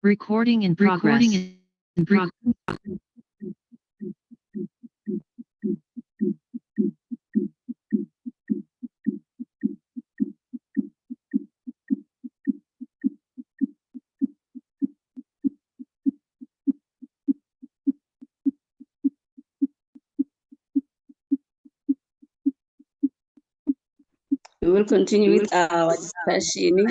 Recording in progress. We will continue with our discussion.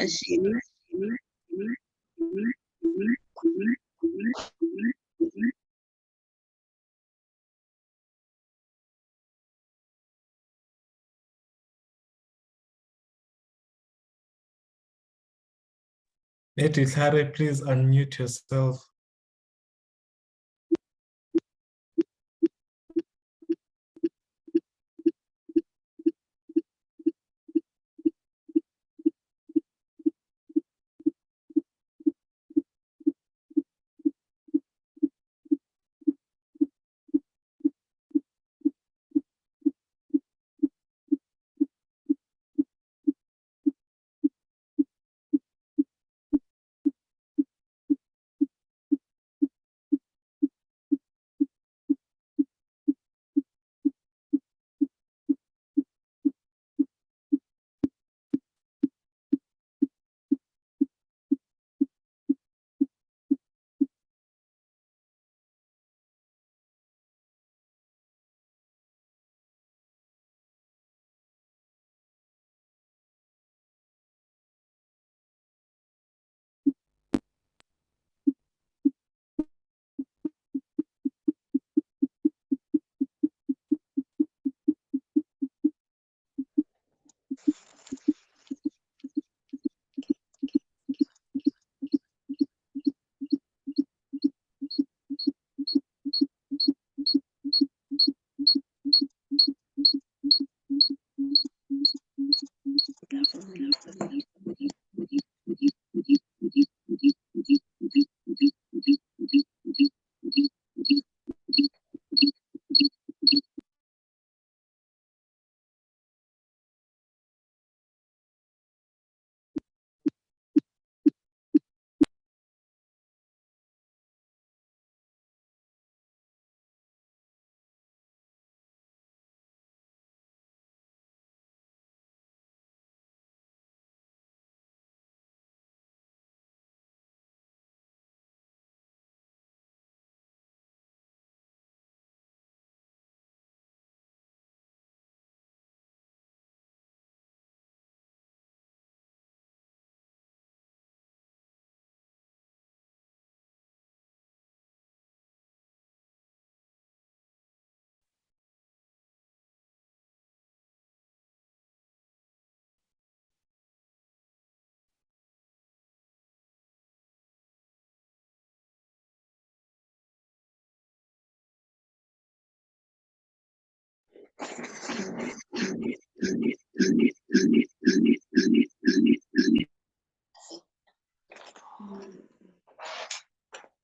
Lady Clary, please unmute yourself.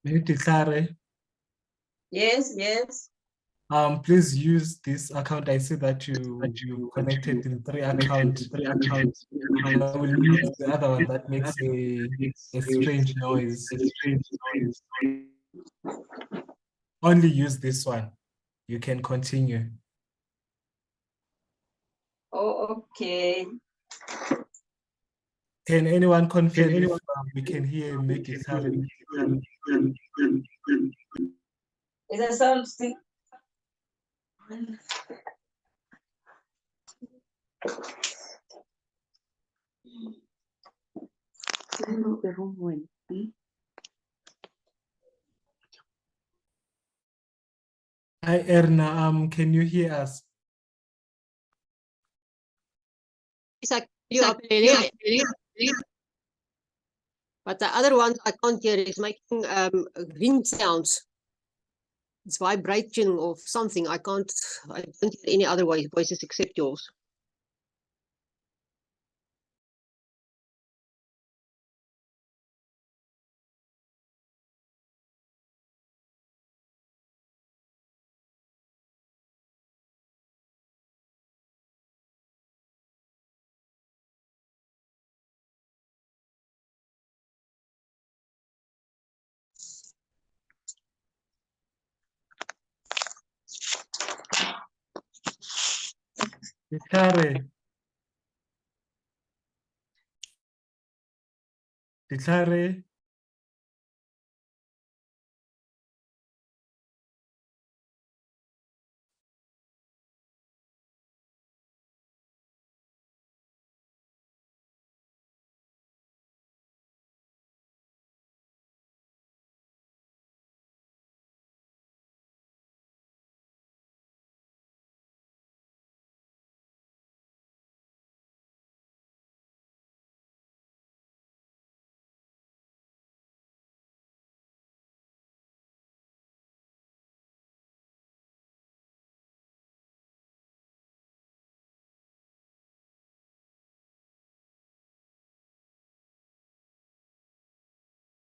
Lady Clary, Yes. please use this account. I see that you connected in 3 accounts. I will mute the other one that makes a strange noise. Only use this one. You can continue. Oh, okay. Can anyone confirm if we can hear Maggie Clary? Is that sound still? Hi Erna, can you hear us? But the other ones I can't hear. It's making ring sounds. It's vibrating or something. I don't hear any other voices except yours. Ditlhare. Ditlhare.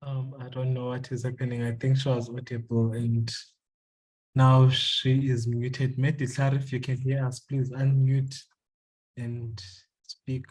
I don't know what is happening. I think she was audible and now she is muted. Maybe Ditlhare, if you can hear us, please unmute and speak.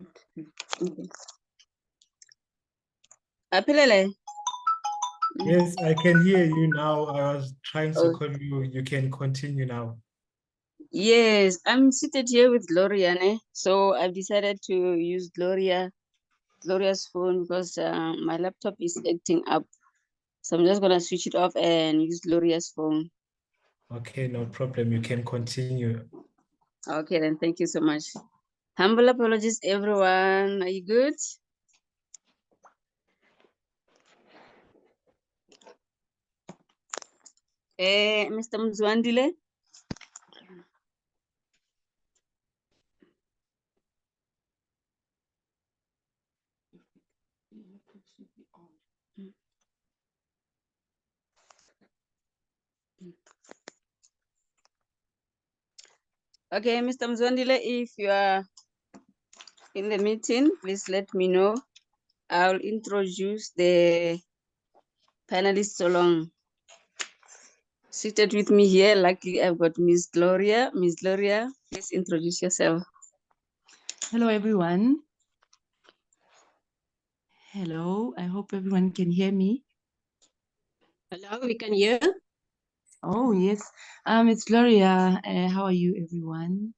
Okay. Aphelele. Yes, I can hear you now. I was trying to Oh, call you. You can continue now. yes, I'm seated here with Gloria, ne? So I've decided to use Gloria's phone because my laptop is acting up. So I'm just gonna switch it off and use Gloria's phone. Okay, no problem. You can continue. Okay, then thank you so much. Humble apologies, everyone. Are you good? Mr. Mzwandile? Okay, Mr. Mzwandile, if you are in the meeting, please let me know. I'll introduce the panelists along. Seated with me here, luckily I've got Miss Gloria. Miss Gloria, please introduce yourself. Hello, everyone. Hello, I hope everyone can hear me. Hello, we can hear. Oh, yes. It's Gloria. How are you, everyone?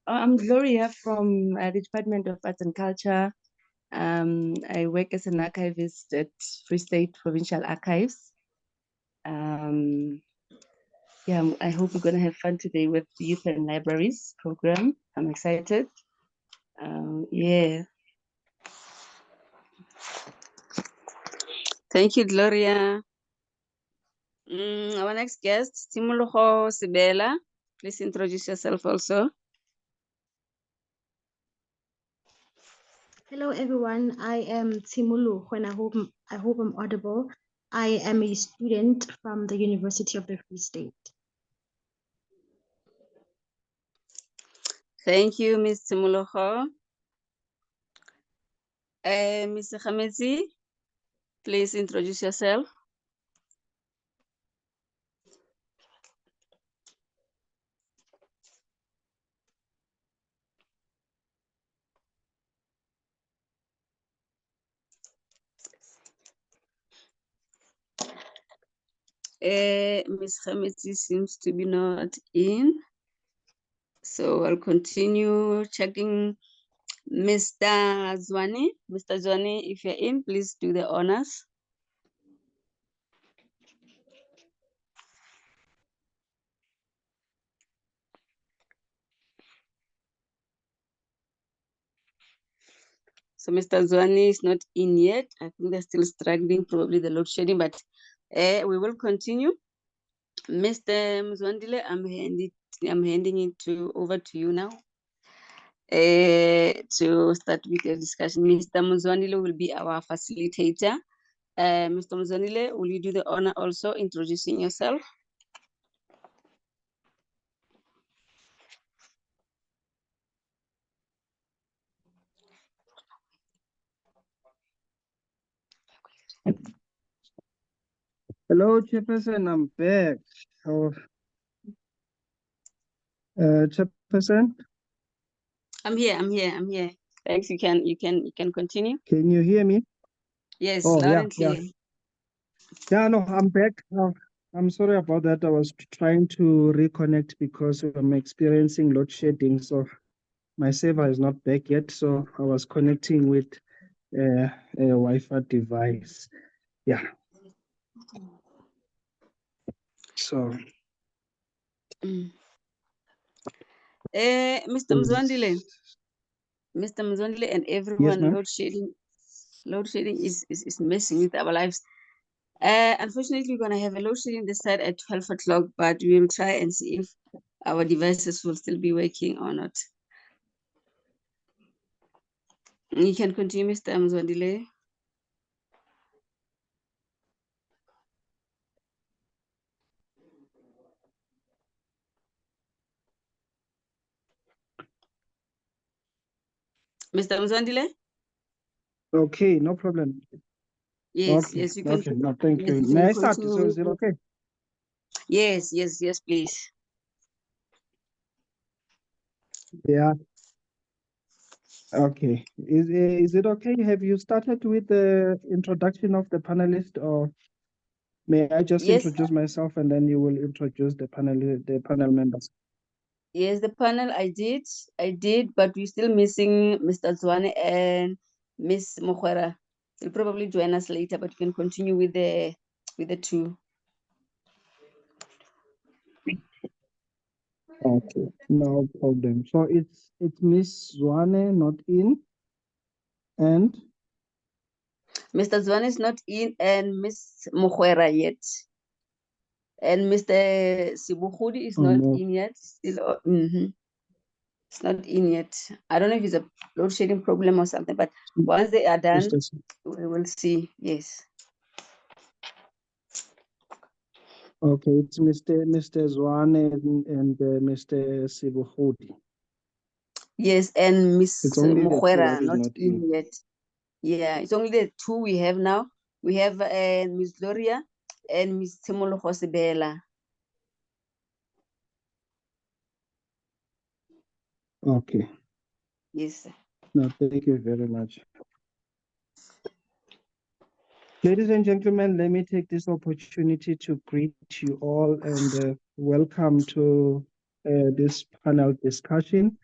I'm Gloria from the Department of Arts and Culture. I work as an archivist at Free State Provincial Archives. Yeah, I hope we're going to have fun today with the Youth and Libraries program. I'm excited. Yeah. Thank you, Gloria. Our next guest, Timologo Sibela. Please introduce yourself also. Hello everyone, I am Timulu. I hope I'm audible. I am a student from the University of the Free State. Thank you, Ms. Timologo. Mr. Khamezi, please introduce yourself. Ms. Khamezi seems to be not in. So I'll continue checking Mr. Zwane. Mr. Zwane, if you're in, please do the honors. So Mr. Zwane is not in yet. I think they're still struggling, probably the load shedding, but we will continue. Mr. Mzwandile, I'm handing it over to you now to start with the discussion. Mr. Mzwandile will be our facilitator. Mr. Mzwandile, will you do the honor also introducing yourself? Hello, Chairperson, I'm back. Chairperson, I'm here. Thanks, you can continue. can you hear me? Yes, Oh, loud yeah, and clear. Yeah, no, I'm back. I'm sorry about that. I was trying to reconnect because I'm experiencing load shedding. So my server is not back yet. So I was connecting with a Wi-Fi device. Yeah. So. Mr. Mzwandile. Mr. Mzwandile and everyone, Yes, load shedding is messing with our lives. Unfortunately, we're gonna have a load shedding this side at 12 o'clock, but we will try and see if our devices will still be working or not. You can continue, Mr. Mzwandile. Mr. Mzwandile? Okay, no problem. Yes, Okay, yes, you can. Okay, no, thank yes, you. you May can I start? continue So is it with- okay? Yes, please. Yeah. Okay. Is it okay? Have you started with the introduction of the panelist, or may I just Yes, introduce myself and then you will introduce the panel members? yes, the panel I did, but we're still missing Mr. Zwane and Miss Mokhwera. They'll probably join us later, but you can continue with the two. Okay, no problem. So it's Miss Zwane not in, and Mr. Zwane is not in, and Miss Mokhwera yet. And Mr. Sibukhudi is not no. in yet. Still, It's not in yet. I don't know if it's a load shedding problem or something, but once they are done, we will see. Yes. Okay, it's Mr. Zwane and Mr. Sibuhudi. Yes, and Miss It's only the two Mukwera that is not not in in. yet. Yeah, it's only the two we have now. We have Miss Gloria and Miss Timolo Hosebela. Okay. Yes, sir. No, thank you very much. Ladies and gentlemen, let me take this opportunity to greet you all and welcome to this panel discussion.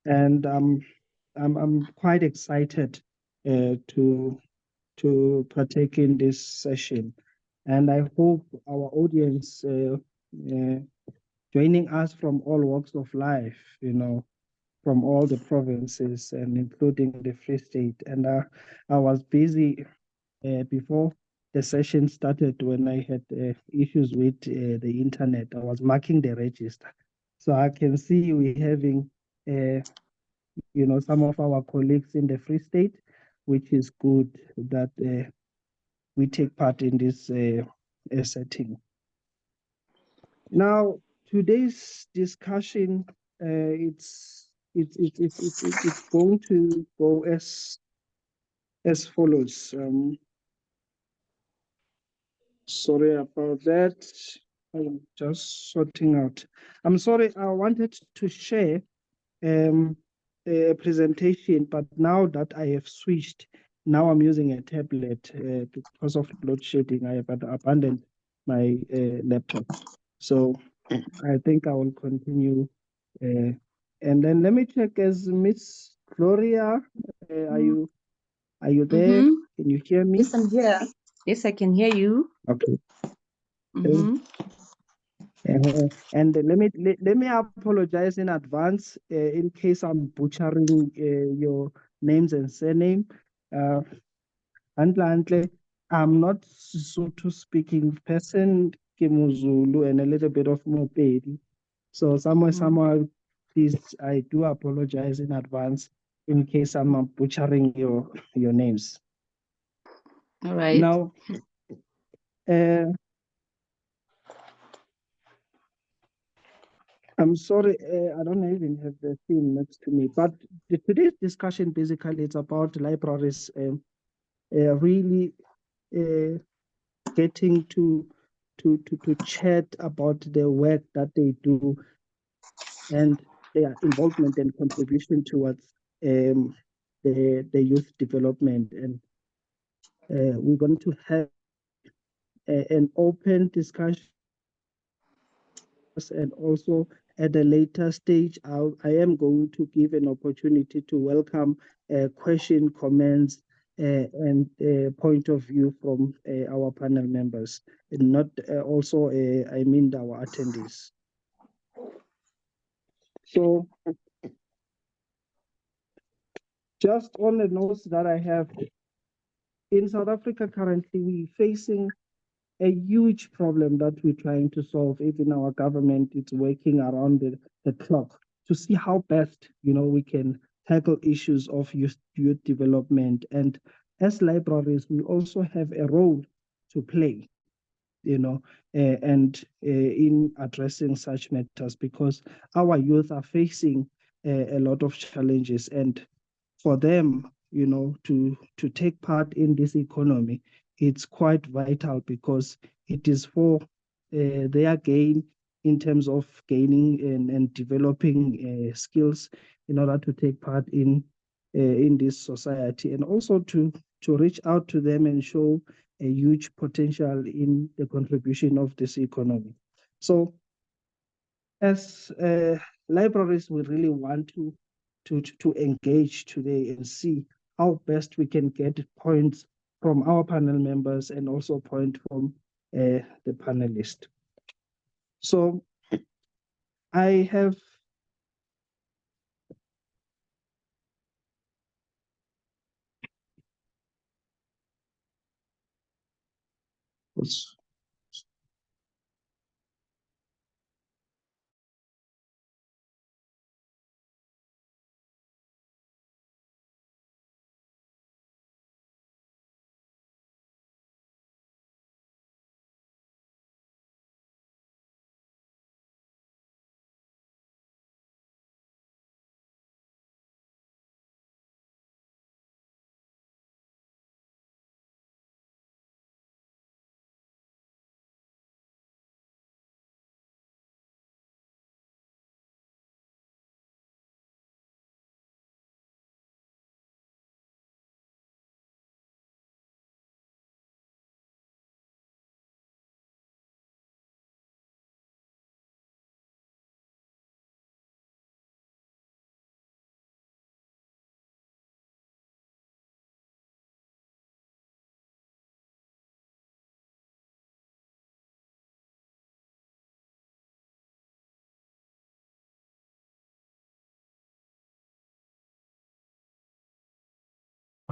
And I'm quite excited to partake in this session. And I hope our audience joining us from all walks of life, you know, from all the provinces and including the Free State. And I was busy before the session started when I had issues with the internet. I was marking the register. So I can see we're having, you know, some of our colleagues in the Free State, which is good that we take part in this setting. Now, today's discussion, it's going to go as follows. Sorry about that. I'm just sorting out. I'm sorry. I wanted to share a presentation, but now that I have switched, now I'm using a tablet because of load shedding. I have abandoned my laptop. So I think I will continue. And then let me check as Miss Gloria, are you there? Mhm. Can you hear me? Yes, I'm here. Yes, I can hear you. Okay. Mhm. And let me apologize in advance in case I'm butchering your names and surname. Antle, I'm not Sotho speaking person, Kimuzulu, and a little bit of Mopedi. So somewhere, please, I do apologize in advance in case I'm butchering your names. All right. Now, I'm sorry, I don't even have the thing next to me, but today's discussion basically it's about libraries really getting to chat about the work that they do and their involvement and contribution towards the youth development. And we're going to have an open discussion, and also at a later stage, I am going to give an opportunity to welcome question, comments, and point of view from our panel members, and not also, I mean, our attendees. So just on the notes that I have, in South Africa currently, we're facing a huge problem that we're trying to solve. Even our government is working around the clock to see how best, you know, we can tackle issues of youth development. And as libraries, we also have a role to play, you know, and in addressing such matters, because our youth are facing a lot of challenges, and for them, you know, to take part in this economy, it's quite vital because it is for their gain in terms of gaining and developing skills in order to take part in this society, and also to reach out to them and show a huge potential in the contribution of this economy. So as libraries, we really want to engage today and see how best we can get points from our panel members and also point from the panelists. So I have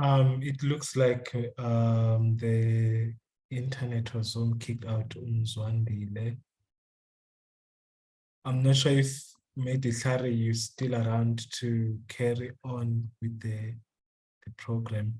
It looks like the internet was kicked out Umzwandile. I'm not sure if Medisari you're still around to carry on with the program.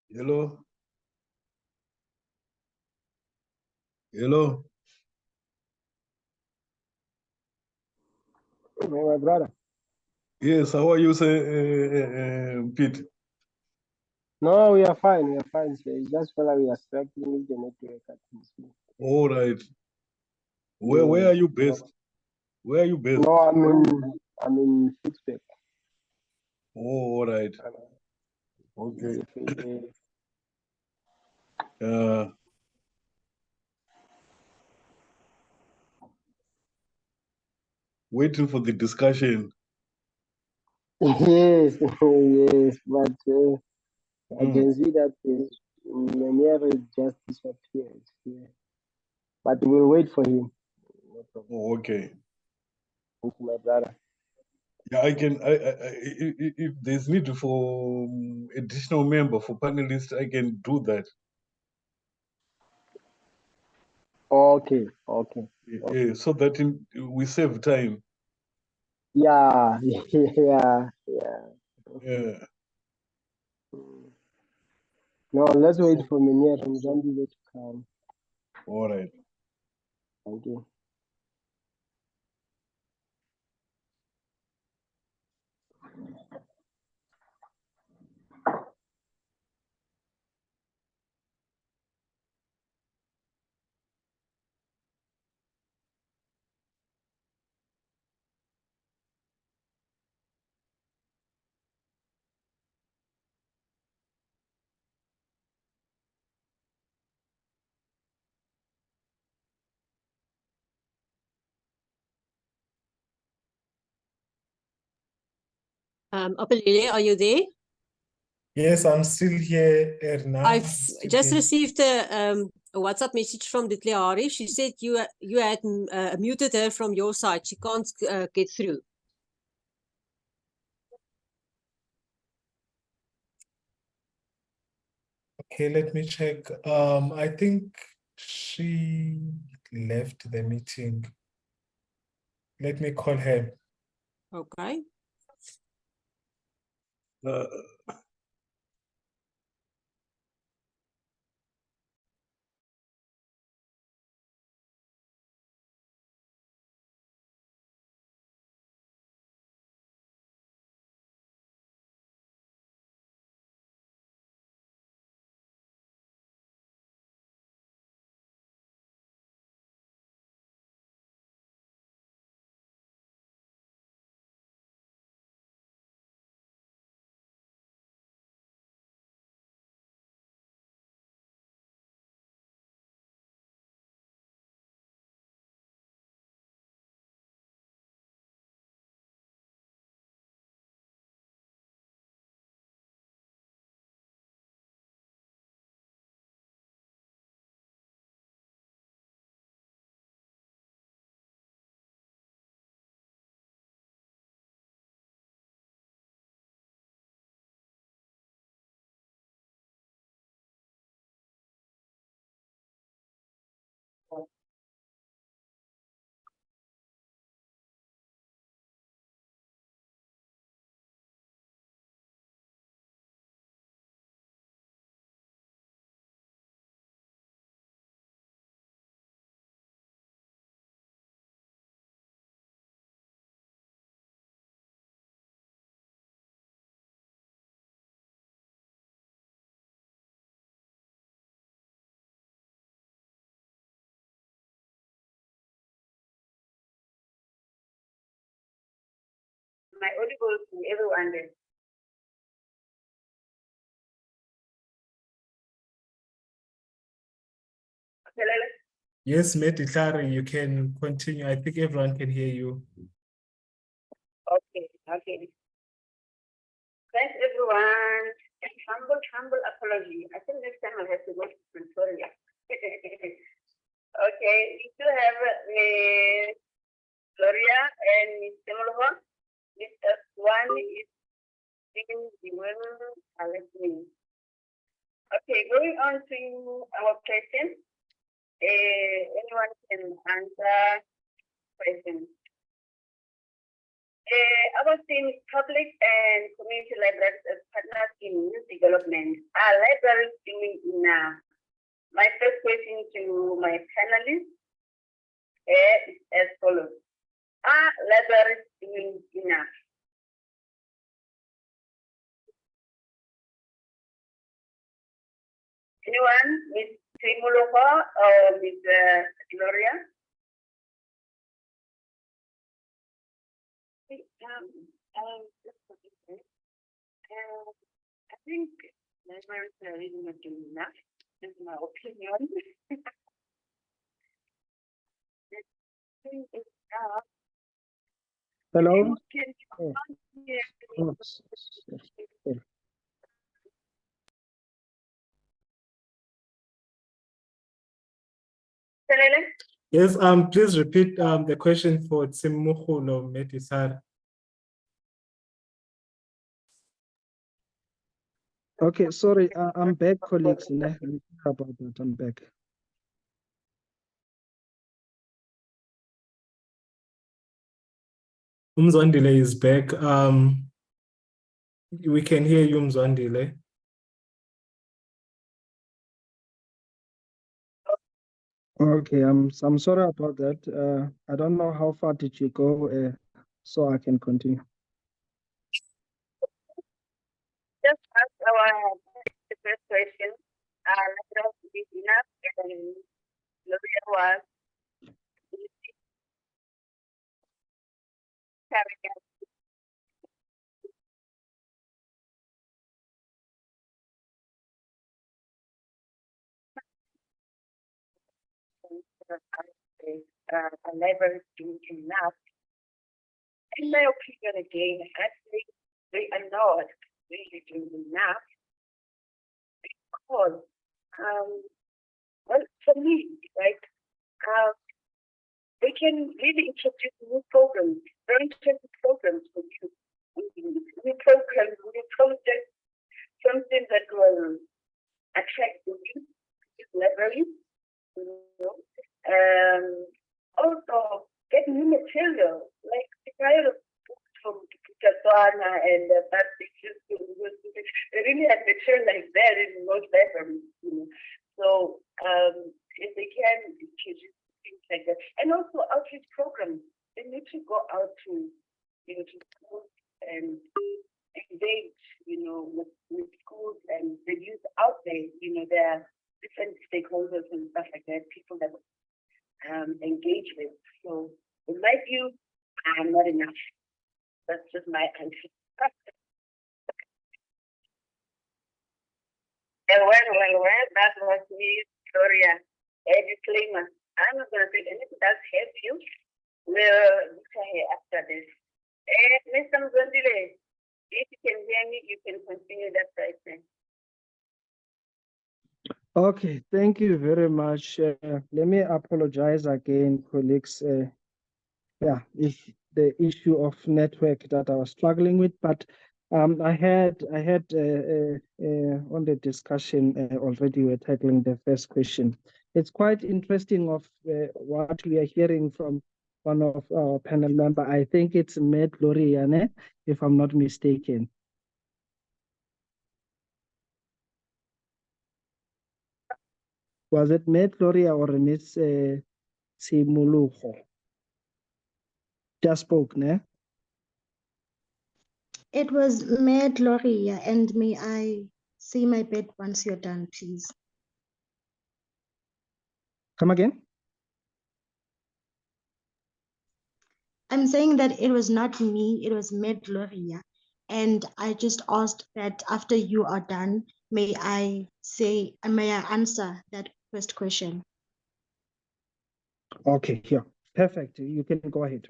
Hello? Hello? My brother. Yes, how are you, Pete? No, we are fine. We are fine. Sir. It's just while we are struggling with the network at this. All right. Where are you based? Where are you based? No, I'm in Pittsburgh. Oh, all right. Okay. Waiting for the discussion. Yes, yes, but I can see that Meniere just disappeared. Yeah. But we'll wait for him. No problem. Oh, okay. Thank you, my brother. Yeah, if there's need for additional member for panelists, I can do that. Okay, okay. Yeah, so that we save time. Yeah, yeah, yeah. Yeah. No, let's wait for Meniere from Zambia to come. All right. Thank you. Apelele, are you there? Yes, I'm still here, Erna. I've Still just here. received a WhatsApp message from Detleari. She said you had muted her from your side. She can't get through. Okay, let me check. I think she left the meeting. Let me call her. Okay. Am I audible to everyone then? Okay, Yes, Meditlari, you can continue. I think everyone can hear you. okay. Thanks everyone. And humble apology. I think next time I have to go to Pretoria. Okay, we still have Miss Gloria and Miss Temolova. Miss one is speaking the word listening. Okay, going on to our question. Anyone can answer questions. Our team is public and community libraries as partners in youth development. Are libraries doing enough? My first question to my panelists is as follows. Are libraries doing enough? Anyone? Ms. Trimulova or Ms. Gloria? I think libraries are really not doing enough. This is my opinion. Hello? Can Oh. hear Oh, me? sorry. Selele? Yes, please repeat the question for Tsimuhulo Meditlari. Okay, sorry, I'm back, colleagues. Sorry about that, I'm back. Umzwandile is back. We can hear you, Umzwandile. Okay, I'm sorry about that. I don't know how far did you go, so I can continue. Just ask the first question. Libraries is enough and Gloria was carrying out a library doing enough. In my opinion, again, I think they are not really doing enough because, well, for me, right, they can really introduce new programs, very interesting programs for you. New programs, new projects, something that will attract the youth, libraries, you know. Also, get new material, like the kind of books from Katswana and that pictures. They really have material like that in most libraries, you know. So, if they can introduce things like that, and also outreach programs, they need to go out to, you know, to schools and engage, you know, with schools and the youth out there. You know, there are different stakeholders and stuff like that, people that engage with. So, in my view, not enough. That's just my answer. Well, that was me, Gloria. A disclaimer. I'm not going to say anything that's help you. We'll look here after this. Mr. Mzondile, if you can hear me, you can continue that right then. Okay, thank you very much. Let me apologize again, colleagues. Yeah, if the issue of network that I was struggling with, but I had on the discussion already we're tackling the first question. It's quite interesting of what we are hearing from one of our panel member. I think it's Med Loriane, if I'm not mistaken. Was it Med Gloria or Miss Simuluho? Just spoke, ne? It was Mayor Gloria, and may I say my bit once you're done, please? Come again? I'm saying that it was not me, it was Med Gloria. And I just asked that after you are done, may I answer that first question? Okay, yeah, perfect. You can go ahead.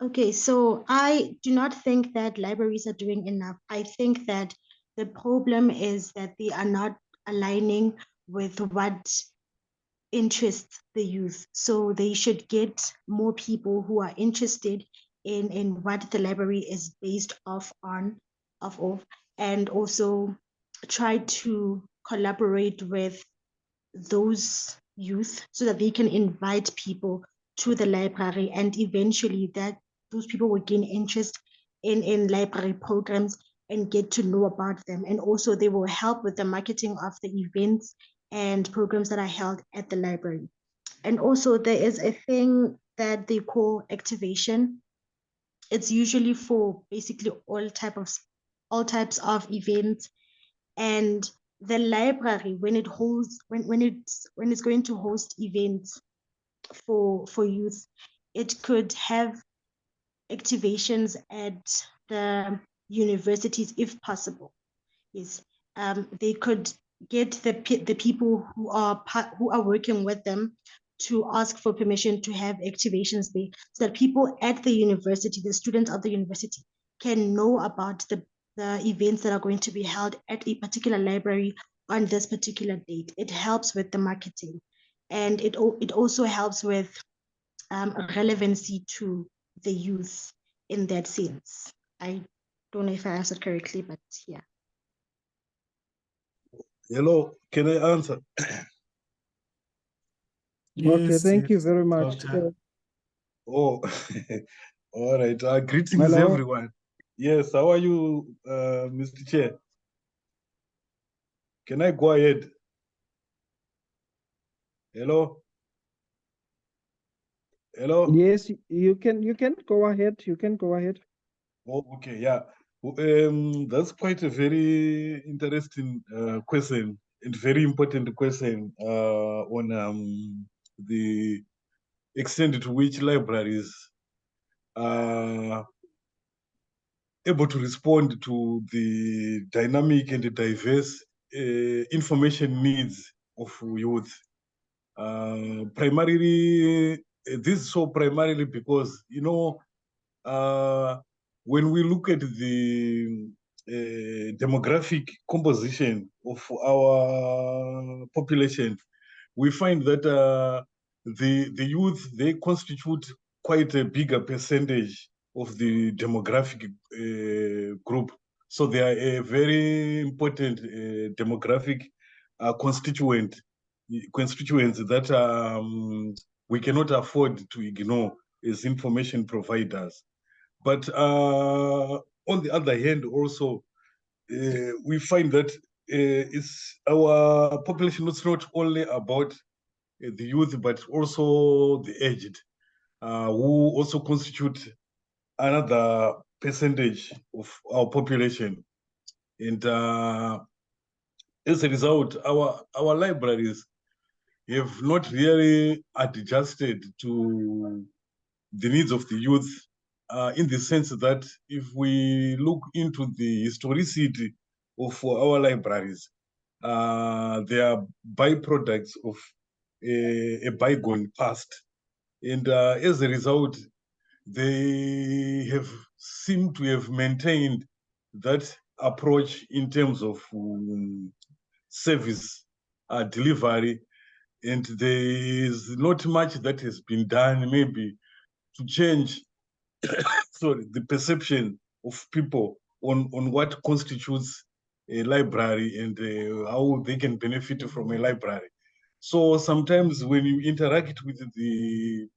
Okay, so I do not think that libraries are doing enough. I think that the problem is that they are not aligning with what interests the youth. So they should get more people who are interested in what the library is based off on, of, and also try to collaborate with those youth so that they can invite people to the library, and eventually that those people will gain interest in library programs and get to know about them. And also they will help with the marketing of the events and programs that are held at the library. And also there is a thing that they call activation. It's usually for basically all types of events. And the library, when it holds when it's going to host events for youth, it could have activations at the universities if possible. Yes, they could get the people who are working with them to ask for permission to have activations there, so that people at the university, the students of the university, can know about the events that are going to be held at a particular library on this particular date. It helps with the marketing, and it also helps with relevancy to the youth in that sense. I don't know if I answered correctly, but yeah. Hello, can I answer? Okay, thank you yes, very much. Doctor. Oh, all right. Greetings, Hello. everyone. Yes, how are you, Mr. Chair? Can I go ahead? Hello? Hello? Yes, you can go ahead. You can go ahead. Oh, okay, yeah. That's quite a very interesting question and very important question on the extent to which libraries are able to respond to the dynamic and the diverse information needs of youth. Primarily, this is so primarily because, you know, when we look at the demographic composition of our population, we find that the youth, they constitute quite a bigger percentage of the demographic group. So they are a very important demographic constituents that we cannot afford to ignore as information providers. But on the other hand, also, we find that it's our population is not only about the youth, but also the aged, who also constitute another percentage of our population. And as a result, our libraries have not really adjusted to the needs of the youth, in the sense that if we look into the historicity of our libraries, they are byproducts of a bygone past. And as a result, they have seemed to have maintained that approach in terms of service delivery, and there is not much that has been done maybe to change sorry, the perception of people on what constitutes a library and how they can benefit from a library. So sometimes when you interact with the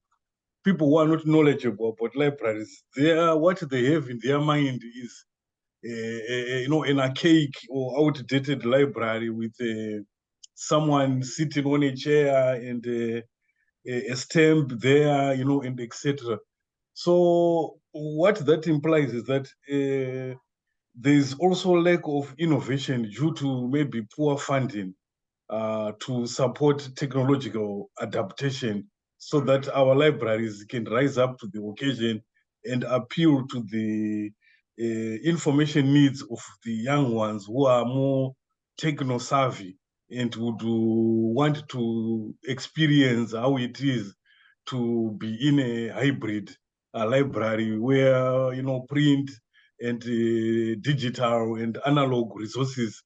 people who are not knowledgeable about libraries, what they have in their mind is you know, an archaic or outdated library with someone sitting on a chair and a stamp there, you know, and etc. So what that implies is that there's also lack of innovation due to maybe poor funding to support technological adaptation so that our libraries can rise up to the occasion and appeal to the information needs of the young ones who are more techno-savvy and would want to experience how it is to be in a hybrid library where, print and digital and analog resources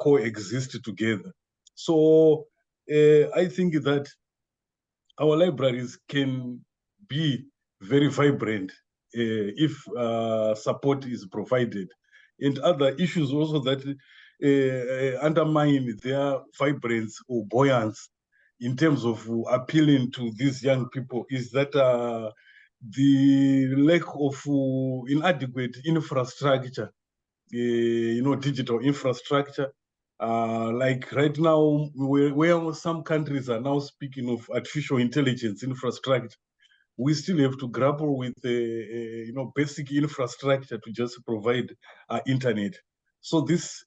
coexist together. So I think that our libraries can be very vibrant if support is provided, and other issues also that undermine their vibrance or buoyance in terms of appealing to these young people is that the lack of inadequate infrastructure, digital infrastructure. Like right now, where some countries are now speaking of artificial intelligence infrastructure, we still have to grapple with basic infrastructure to just provide internet. So this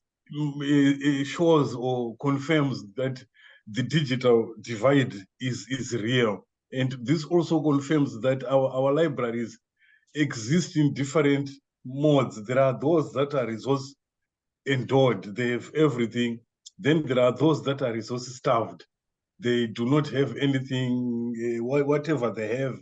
shows or confirms that the digital divide is real, and this also confirms that our libraries exist in different modes. There are those that are resource endowed, they have everything. Then there are those that are resource starved. They do not have anything, whatever they have,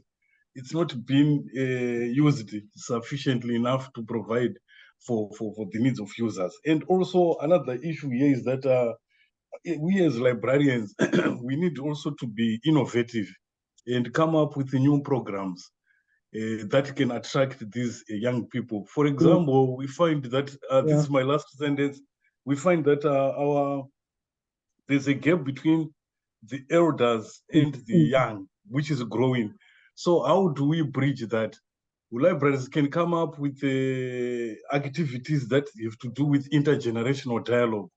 it's not been used sufficiently enough to provide for the needs of users. And also another issue here is that we as librarians, we need also to be innovative and come up with new programs that can attract these young people. For example, we find that, this is my last sentence, we find that there's a gap between the elders and the young, which is growing. So how do we bridge that? Libraries can come up with activities that have to do with intergenerational dialogue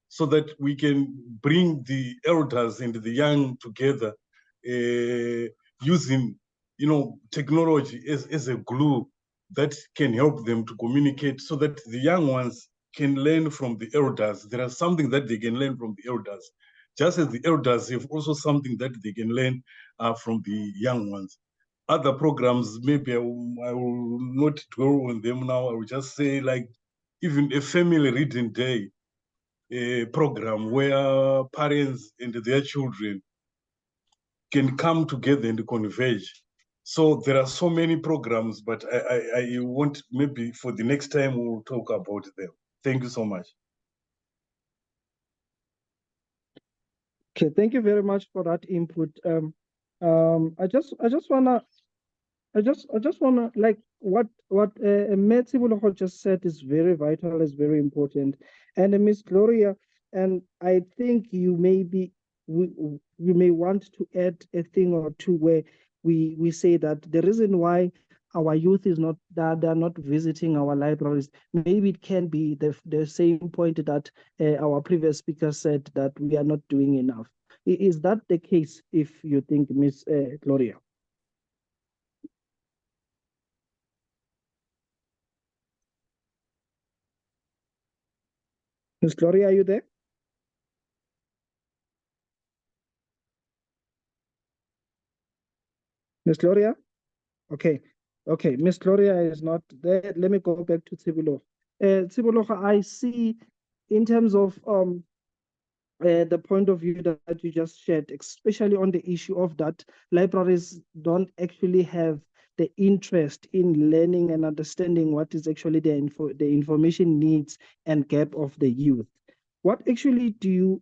so that we can bring the elders and the young together using technology as a glue that can help them to communicate so that the young ones can learn from the elders. There is something that they can learn from the elders, just as the elders have also something that they can learn from the young ones. Other programs, maybe I will not dwell on them now. I will just say, like, even a family reading day program where parents and their children can come together and converge. So there are so many programs, but I want, maybe for the next time we'll talk about them. Thank you so much. Okay, thank you very much for that input. I just wanna like what Matt Sibuloho just said is very vital, is very important. And Miss Gloria, and I think you may want to add a thing or two where we say that the reason why our youth is not that they're not visiting our libraries, maybe it can be the same point that our previous speaker said, that we are not doing enough. Is that the case, if you think, Miss Gloria? Miss Gloria, are you there? Miss Gloria? Okay. Okay, Miss Gloria is not there. Let me go back to Tsibulo. Tsibulo, I see in terms of the point of view that you just shared, especially on the issue of that libraries don't actually have the interest in learning and understanding what is actually the information needs and gap of the youth. What actually do you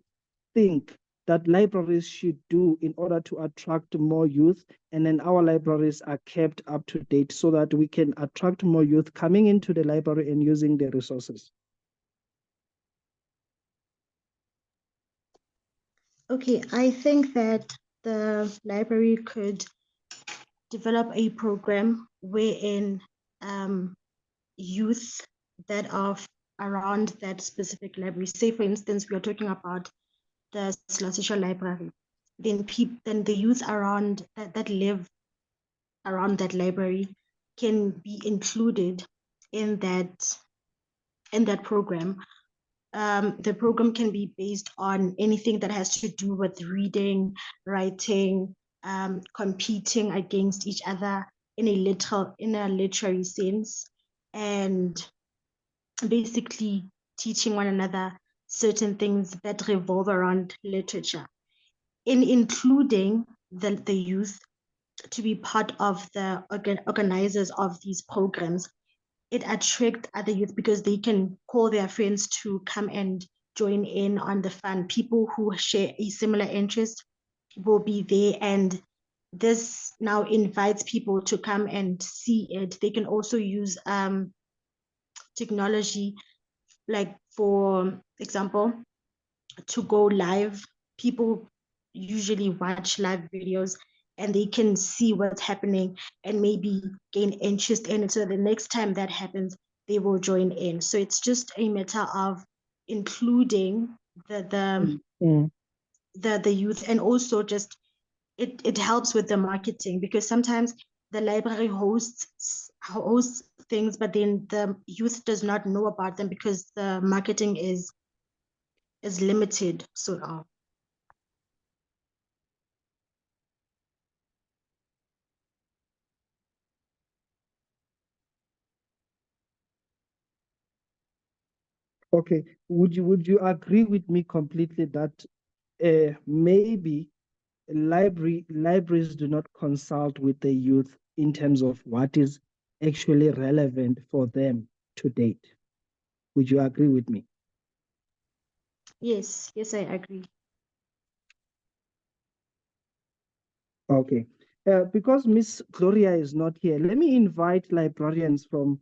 think that libraries should do in order to attract more youth, and then our libraries are kept up to date so that we can attract more youth coming into the library and using the resources? Okay, I think that the library could develop a program wherein youth that are around that specific library, say for instance, we are talking about the Slatisha library, then the youth around that live around that library can be included in that program, the program can be based on anything that has to do with reading, writing, competing against each other in a literary sense, and basically teaching one another certain things that revolve around literature, in including the youth to be part of the organizers of these programs. It attracts other youth because they can call their friends to come and join in on the fun. People who share a similar interest will be there, and this now invites people to come and see it. They can also use technology, like for example, to go live. People usually watch live videos and they can see what's happening and maybe gain interest in it. So the next time that happens, they will join in. So it's just a matter of including the youth, and also just it helps with the marketing, because sometimes the library hosts things, but then the youth does not know about them because the marketing is limited sort of. Okay, would you agree with me completely that maybe libraries do not consult with the youth in terms of what is actually relevant for them to date? Would you agree with me? Yes, I agree. Okay. Because Miss Gloria is not here, let me invite librarians from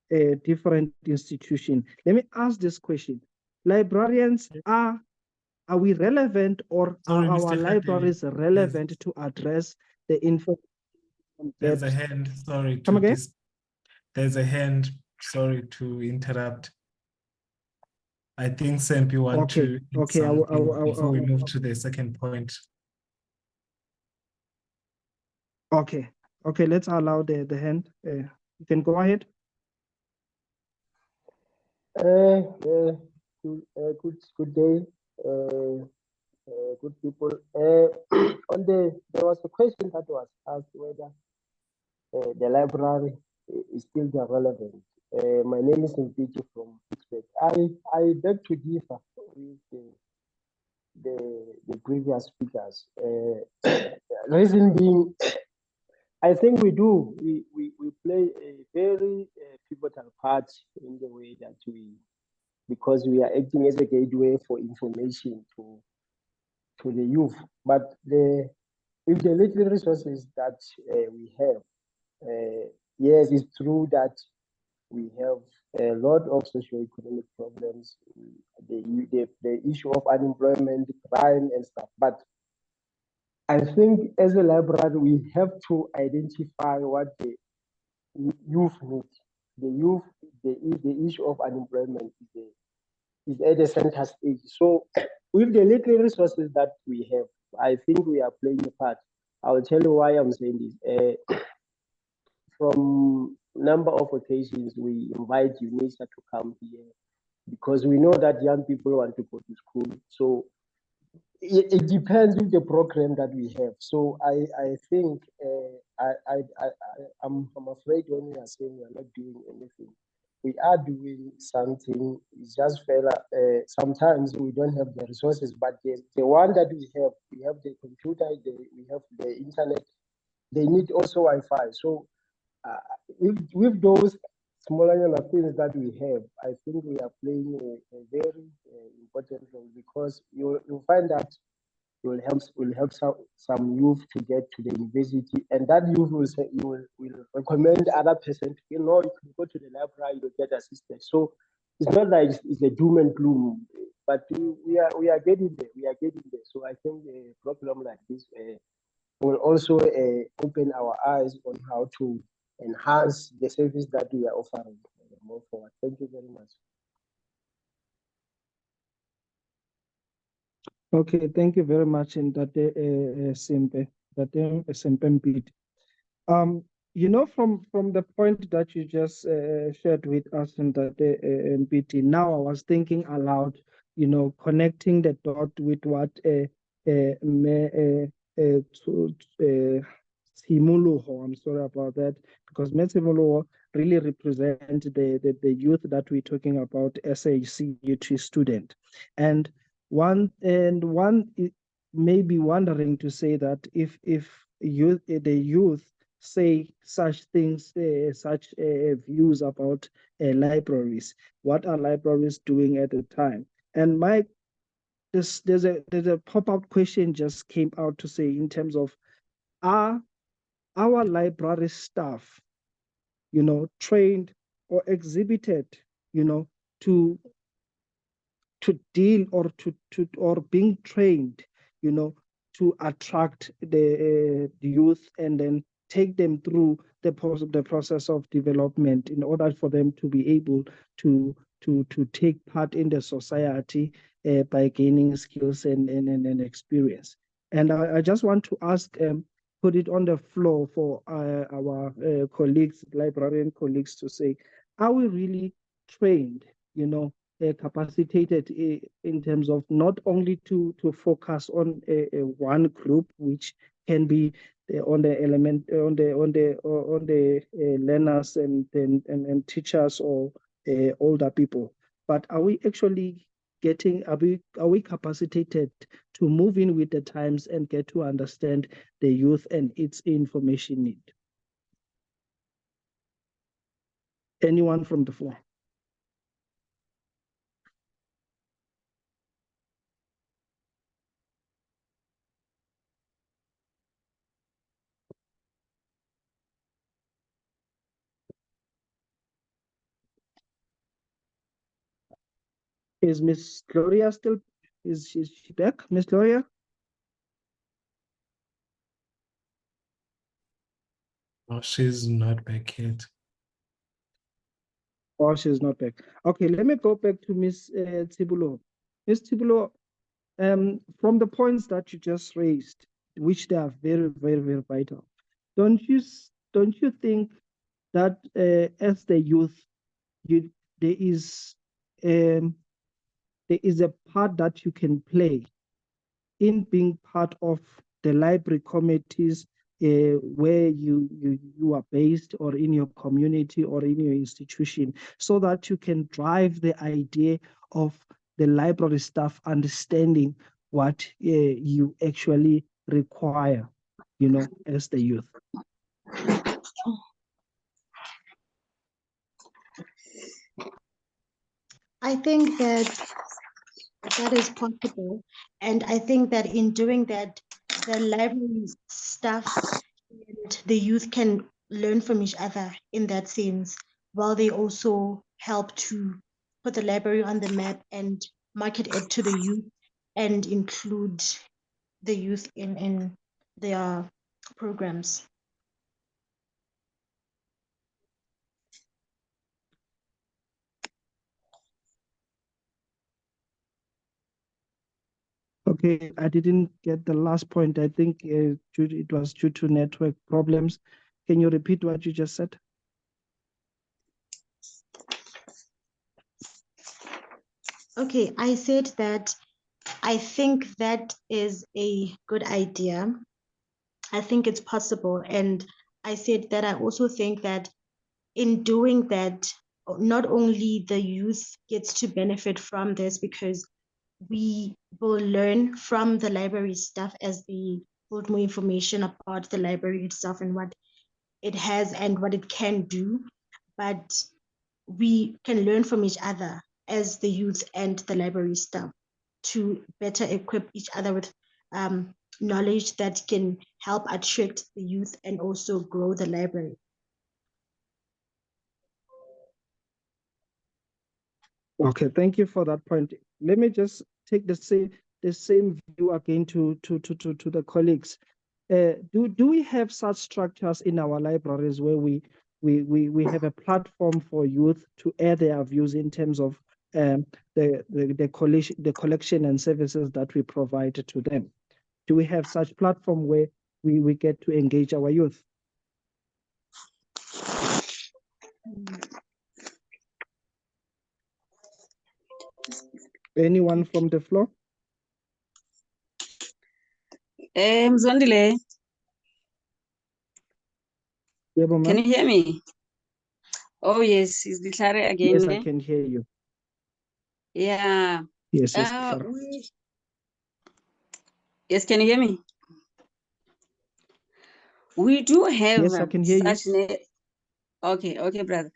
a different institution. Let me ask this question. Librarians, are we relevant, or Sorry, are Mr. our Kade, libraries relevant to address the information? There's a hand, sorry Come again? there's a hand, sorry to interrupt. I think Sempi want to add something before we move to the second point. Okay, let's allow the hand. You can go ahead. Good day, good people. There was a question that was asked whether the library is still relevant. My name is Mpiti from Pittsburgh. I beg to differ with the previous speakers. Reason being, I think we do. We play a very pivotal part in the way that because we are acting as a gateway for information to the youth. But with the little resources that we have, yes, it's true that we have a lot of socioeconomic problems, the issue of unemployment, crime, and stuff. But I think as a library, we have to identify what the youth need. The issue of unemployment is at the center stage. So with the little resources that we have, I think we are playing a part. I'll tell you why I'm saying this. From number of occasions, we invite UNISA to come here because we know that young people want to go to school. So it depends with the program that we have. So I think I'm afraid when we are saying we are not doing anything, we are doing something. It's just sometimes we don't have the resources, but the one that we have the computer, we have the internet. They need also Wi-Fi. So with those smaller things that we have, I think we are playing a very important role, because you'll find that will help some youth to get to the university, and that youth will recommend other person. You can go to the library, you'll get assistance. So it's not like it's a doom and gloom, but we are getting there. We are getting there. So I think a program like this will also open our eyes on how to enhance the service that we are offering more forward. Thank you very much. Okay, thank you very much, and that Simpe Mpiti. you know, from the point that you just shared with us in the MPT, now I was thinking aloud, you know, connecting the dot with what Simuluho, I'm sorry about that, because Simuluho really represent the youth that we're talking about as a CUT student. And one may be wondering to say that if the youth say such things, such views about libraries, what are libraries doing at the time? And there's a pop-up question just came out to say in terms of, are our library staff, you know, trained or exhibited, you know, to deal or or being trained, you know, to attract the youth and then take them through the process of development in order for them to be able to take part in the society by gaining skills and experience. And I just want to ask, put it on the floor for our colleagues, librarian colleagues, to say, are we really trained, you know, capacitated in terms of not only to focus on one group, which can be on the element on the learners and teachers or older people, but are we actually are we capacitated to move in with the times and get to understand the youth and its information need? Anyone from the floor? Is Miss Gloria still, is she back, Miss Gloria? Oh, she's not back yet. Or she's not back. Okay, let me go back to Miss Tibulo. Miss Tibulo, from the points that you just raised, which they are very, very, very vital, don't you think that as the youth, there is a part that you can play in being part of the library committees where you are based, or in your community or in your institution, so that you can drive the idea of the library staff understanding what you actually require, you know, as the youth? I think that is possible. And I think that in doing that, the library staff and the youth can learn from each other in that sense, while they also help to put the library on the map and market it to the youth and include the youth in their programs. Okay, I didn't get the last point. I think it was due to network problems. Can you repeat what you just said? Okay, I said that I think that is a good idea. I think it's possible. And I said that I also think that in doing that, not only the youth gets to benefit from this, because we will learn from the library staff as they hold more information about the library itself and what it has and what it can do, but we can learn from each other as the youth and the library staff to better equip each other with knowledge that can help attract the youth and also grow the library. Okay, thank you for that point. Let me just take the same view again to the colleagues. Do we have such structures in our libraries where we have a platform for youth to air their views in terms of the collection and services that we provide to them? Do we have such platform where we get to engage our youth? Anyone from the floor? Mzondile, Yebo, can ma'am? you hear me? Oh yes, is Dihlare again? Yes, I ne? can hear you. Yeah. Yes, yes, Clara. Yes, can you hear me? We do have Yes, I can hear you. such okay, brother.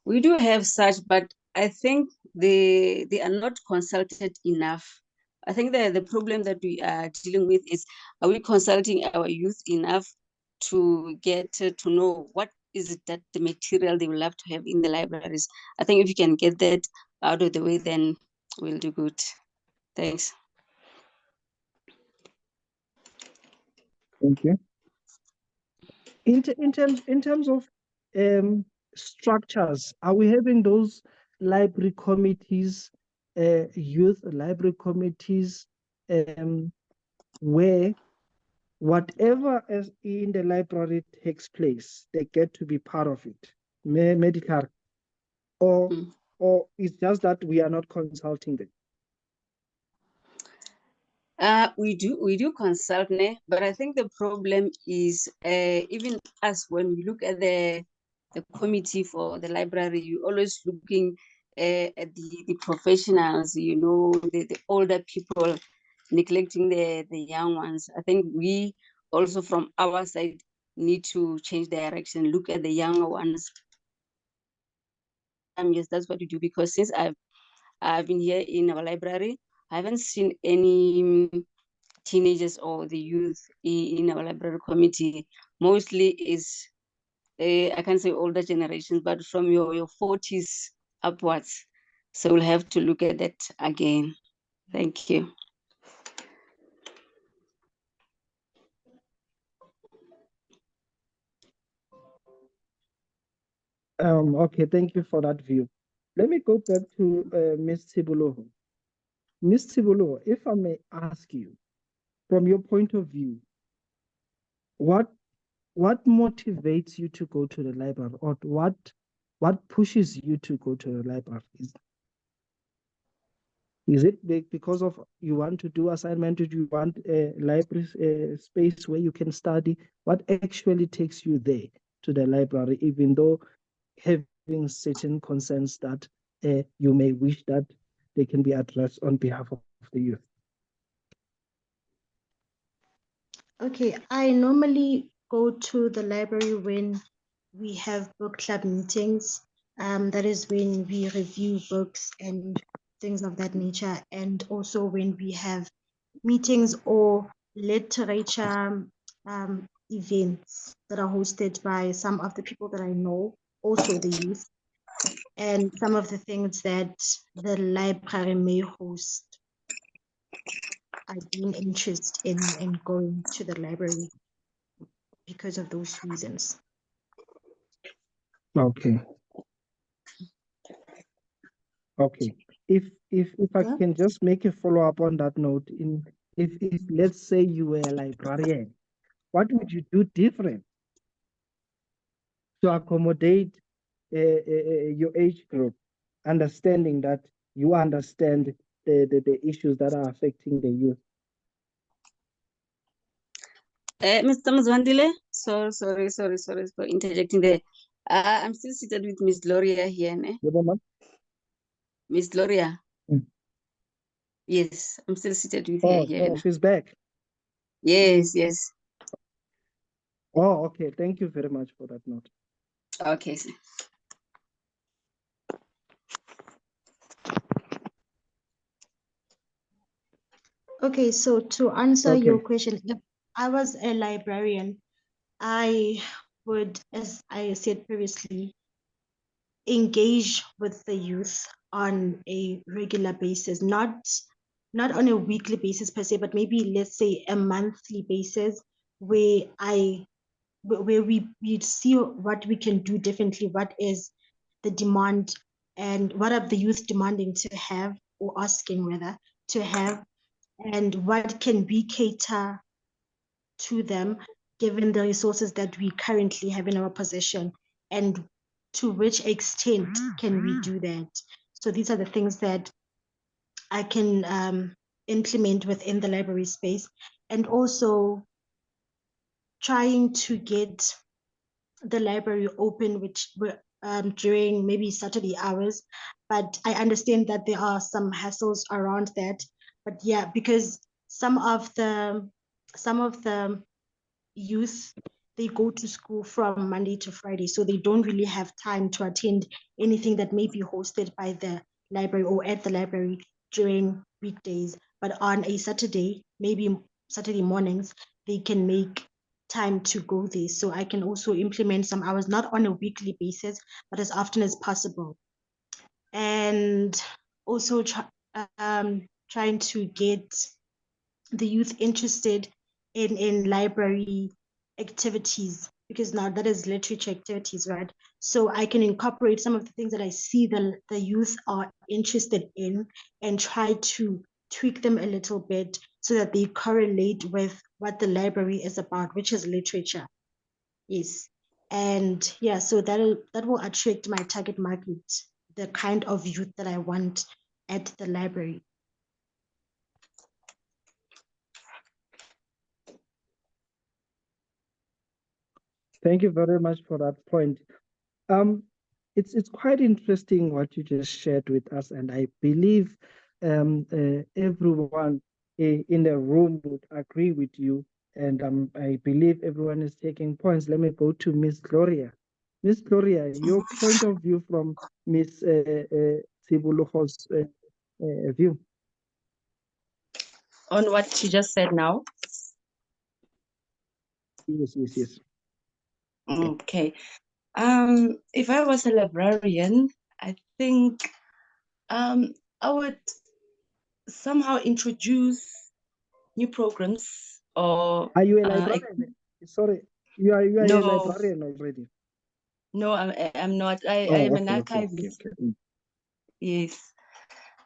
We do have such, but I think they are not consulted enough. I think the problem that we are dealing with is, are we consulting our youth enough to get to know what is it that the material they will love to have in the libraries? I think if you can get that out of the way, then we'll do good. Thanks. Thank you. In terms of structures, are we having those library committees, youth library committees, where whatever is in the library takes place, they get to be part of it? Medical, or it's just that we are not consulting them? We do consult, but I think the problem is even us, when we look at the committee for the library, you're always looking at the professionals, the older people, neglecting the young ones. I think we also from our side need to change direction, look at the younger ones. Yes, that's what we do, because since I've been here in our library, I haven't seen any teenagers or the youth in our library committee. Mostly is, I can't say older generations, but from your 40s upwards. So we'll have to look at that again. Thank you. Okay, thank you for that view. Let me go back to Ms. Tibulo. Ms. Tibulo, if I may ask you, from your point of view, what motivates you to go to the library, or what pushes you to go to the library? Is it because of you want to do assignment? Do you want a library space where you can study? What actually takes you there to the library, even though having certain concerns that you may wish that they can be addressed on behalf of the youth? Okay, I normally go to the library when we have book club meetings. That is when we review books and things of that nature, and also when we have meetings or literature events that are hosted by some of the people that I know, also the youth, and some of the things that the library may host. I gain interest in going to the library because of those reasons. Okay. Okay. If I can just make a follow-up on that note, if let's say you were a librarian, what would you do different to accommodate your age group, understanding that you understand the issues that are affecting the youth? Mr. Mzwandile, sorry for interjecting there. I'm still seated with Miss Gloria here. Miss Gloria. Yes, I'm still seated with her here. Oh, she's back. Yes. Oh, okay. Thank you very much for that note. Okay, sir. Okay, so to answer your question, if I was a librarian, I would, as I said previously, engage with the youth on a regular basis, not on a weekly basis per se, but maybe let's say a monthly basis, where we see what we can do differently, what is the demand, and what are the youth demanding to have, or asking whether to have, and what can we cater to them given the resources that we currently have in our possession, and to which extent can we do that? So these are the things that I can implement within the library space, and also trying to get the library open, which during maybe Saturday hours. But I understand that there are some hassles around that. But yeah, because some of the youth, they go to school from Monday to Friday, so they don't really have time to attend anything that may be hosted by the library or at the library during weekdays. But on a Saturday, maybe Saturday mornings, they can make time to go there. So I can also implement some hours, not on a weekly basis, but as often as possible. And also trying to get the youth interested in library activities, because now that is literature activities, right? So I can incorporate some of the things that I see the youth are interested in and try to tweak them a little bit so that they correlate with what the library is about, which is literature. Yes. And yeah, so that will attract my target market, the kind of youth that I want at the library. Thank you very much for that point. It's quite interesting what you just shared with us, and I believe everyone in the room would agree with you, and I believe everyone is taking points. Let me go to Miss Gloria. Miss Gloria, your point of view from Miss Sibuluho's view. On what she just said now? Yes. Okay. If I was a librarian, I think I would somehow introduce new programs, or Are you a librarian? Sorry, you are no, a librarian already. No, I'm not. I Oh, am an okay. archivist. Yes.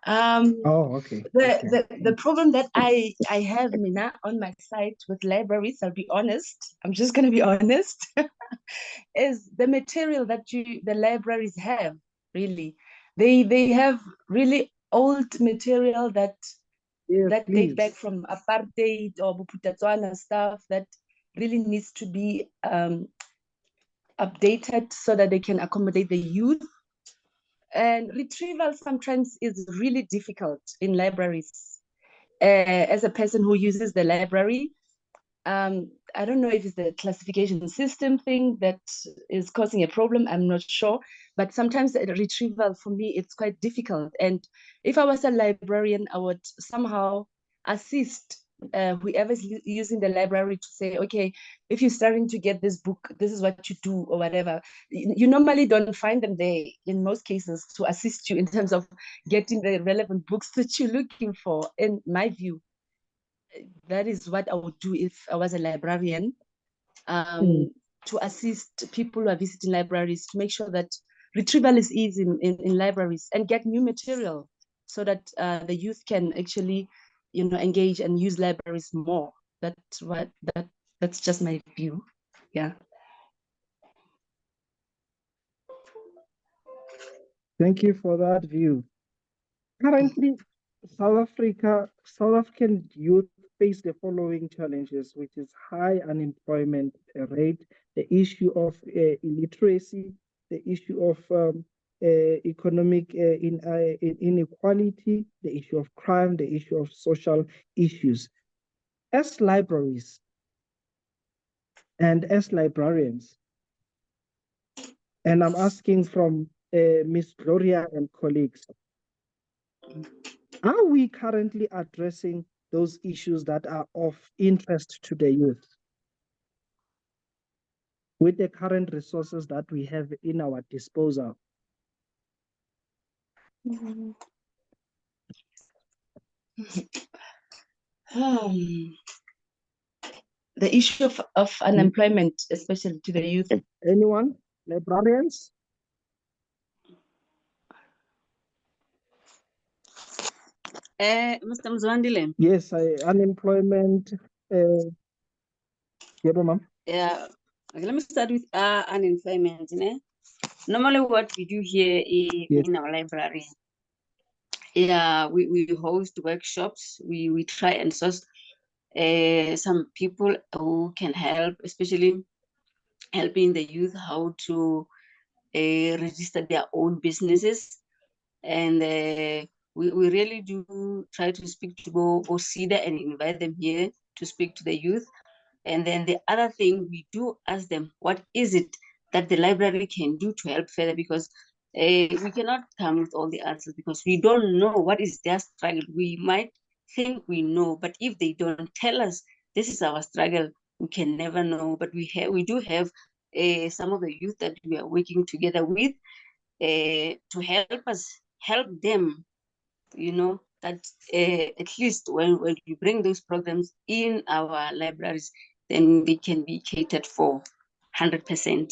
Oh, okay. The problem that I have, Mina, on my site with libraries, I'll be honest, I'm just gonna be honest, is the material that the libraries have, really. They have really old material that Yes, date please. back from apartheid or Boputatswana stuff that really needs to be updated so that they can accommodate the youth. And retrieval sometimes is really difficult in libraries. As a person who uses the library, I don't know if it's the classification system thing that is causing a problem. I'm not sure. But sometimes the retrieval for me, it's quite difficult. And if I was a librarian, I would somehow assist whoever's using the library to say, okay, if you're starting to get this book, this is what you do or whatever. You normally don't find them there in most cases to assist you in terms of getting the relevant books that you're looking for. In my view, that is what I would do if I was a librarian, to assist people who are visiting libraries to make sure that retrieval is easy in libraries and get new material so that the youth can actually, engage and use libraries more. That's just my view. Yeah. Thank you for that view. Currently, South African youth face the following challenges, which is high unemployment rate, the issue of illiteracy, the issue of economic inequality, the issue of crime, the issue of social issues. As libraries and as librarians, and I'm asking from Ms. Gloria and colleagues, are we currently addressing those issues that are of interest to the youth with the current resources that we have in our disposal? The issue of unemployment, especially to the youth. Anyone? Librarians? Mr. Mzwandile. Yes, unemployment. Yeah, ma'am. Yeah. Okay, let me start with unemployment. Normally what we do here Yes. in our library, yeah, we host workshops. We try and source some people who can help, especially helping the youth how to register their own businesses. And we really do try to speak to go see that and invite them here to speak to the youth. And then the other thing, we do ask them, what is it that the library can do to help further? Because we cannot come with all the answers because we don't know what is their struggle. We might think we know, but if they don't tell us, this is our struggle, we can never know. But we do have some of the youth that we are working together with to help us help them, that at least when you bring those programs in our libraries, then they can be catered for 100%.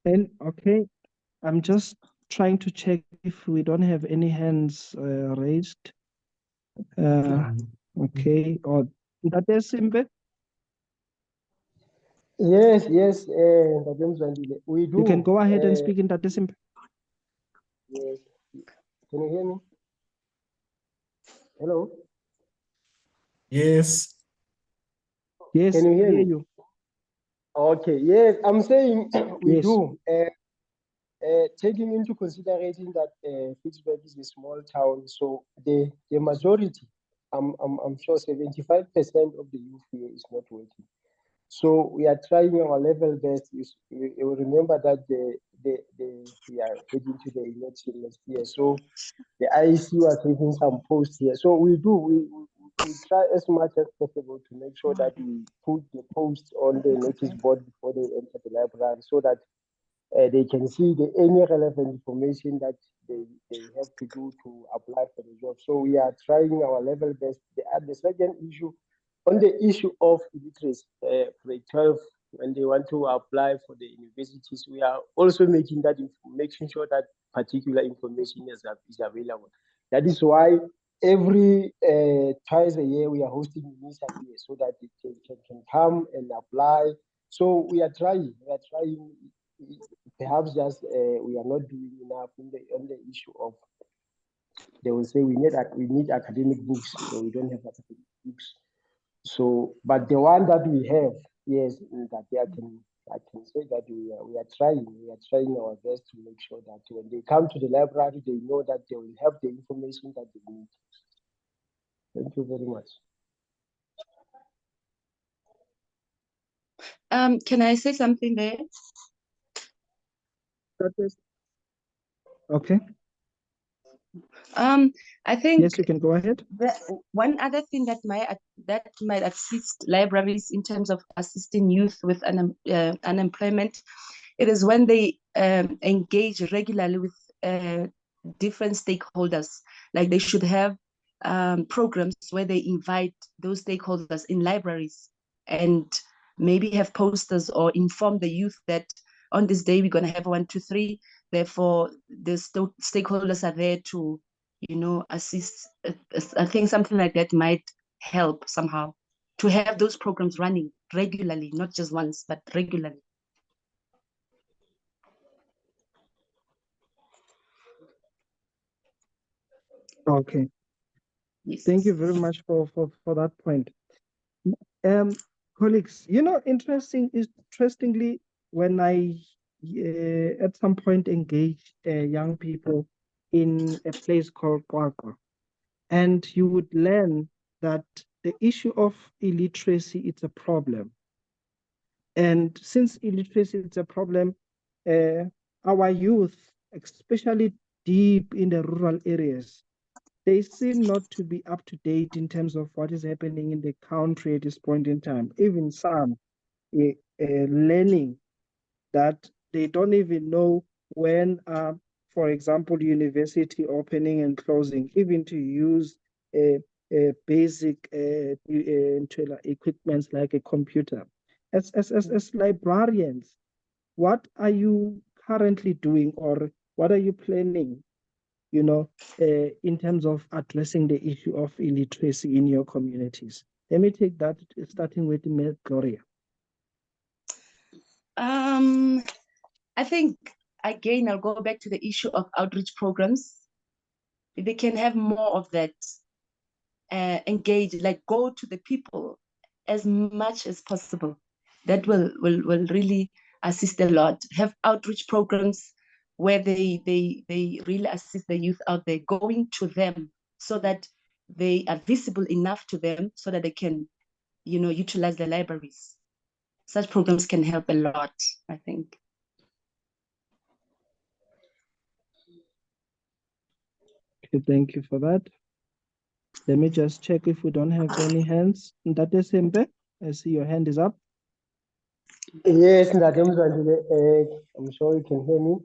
And okay, I'm just trying to check if we don't have any hands raised. Okay, or Ntate Simbe, Yes, we do. you can go ahead and speak in Ntate Simbe. Yes. Can you hear me? Hello? Yes. Yes, Can you hear me? you. Okay, yes, I'm saying we Yes. do. Taking into consideration that Pittsburgh is a small town, so the majority, I'm sure 75% of the youth here is not working. So we are trying our level best. You remember that we are heading to the election next year. So the IEC was having some posts here. So we try as much as possible to make sure that we put the posts on the notice board before they enter the library so that they can see any relevant information that they have to do to apply for the job. So we are trying our level best. The second issue, on the issue of illiteracy, grade 12, when they want to apply for the universities, we are also making sure that particular information is available. That is why every twice a year we are hosting MISA here so that they can come and apply. So we are trying. Perhaps just we are not doing enough on the issue of, they will say we need academic books, so we don't have academic books. So, but the one that we have, yes, that I can say that we are trying our best to make sure that when they come to the library, they know that they will have the information that they need. Thank you very much. Can I say something there? Okay. I think yes, you can go ahead. One other thing that might assist libraries in terms of assisting youth with unemployment, it is when they engage regularly with different stakeholders. Like they should have programs where they invite those stakeholders in libraries and maybe have posters or inform the youth that on this day we're going to have 1, 2, 3. Therefore, the stakeholders are there to, assist. I think something like that might help somehow to have those programs running regularly, not just once, but regularly. Okay. Yes. Thank you very much for that point. Colleagues, interestingly, when I at some point engaged young people in a place called Kwakwa, and you would learn that the issue of illiteracy is a problem. And since illiteracy is a problem, our youth, especially deep in the rural areas, they seem not to be up to date in terms of what is happening in the country at this point in time. Even some learning that they don't even know when, for example, university opening and closing, even to use basic equipment like a computer. As librarians, what are you currently doing, or what are you planning, in terms of addressing the issue of illiteracy in your communities? Let me take that, starting with Ms. Gloria. I think, again, I'll go back to the issue of outreach programs. If they can have more of that, engage, like go to the people as much as possible, that will really assist a lot. Have outreach programs where they really assist the youth out there, going to them so that they are visible enough to them so that they can, utilize the libraries. Such programs can help a lot, I think. Okay, thank you for that. Let me just check if we don't have any hands. Ndate Sembe, I see your hand is up. Yes, I'm sure you can hear me.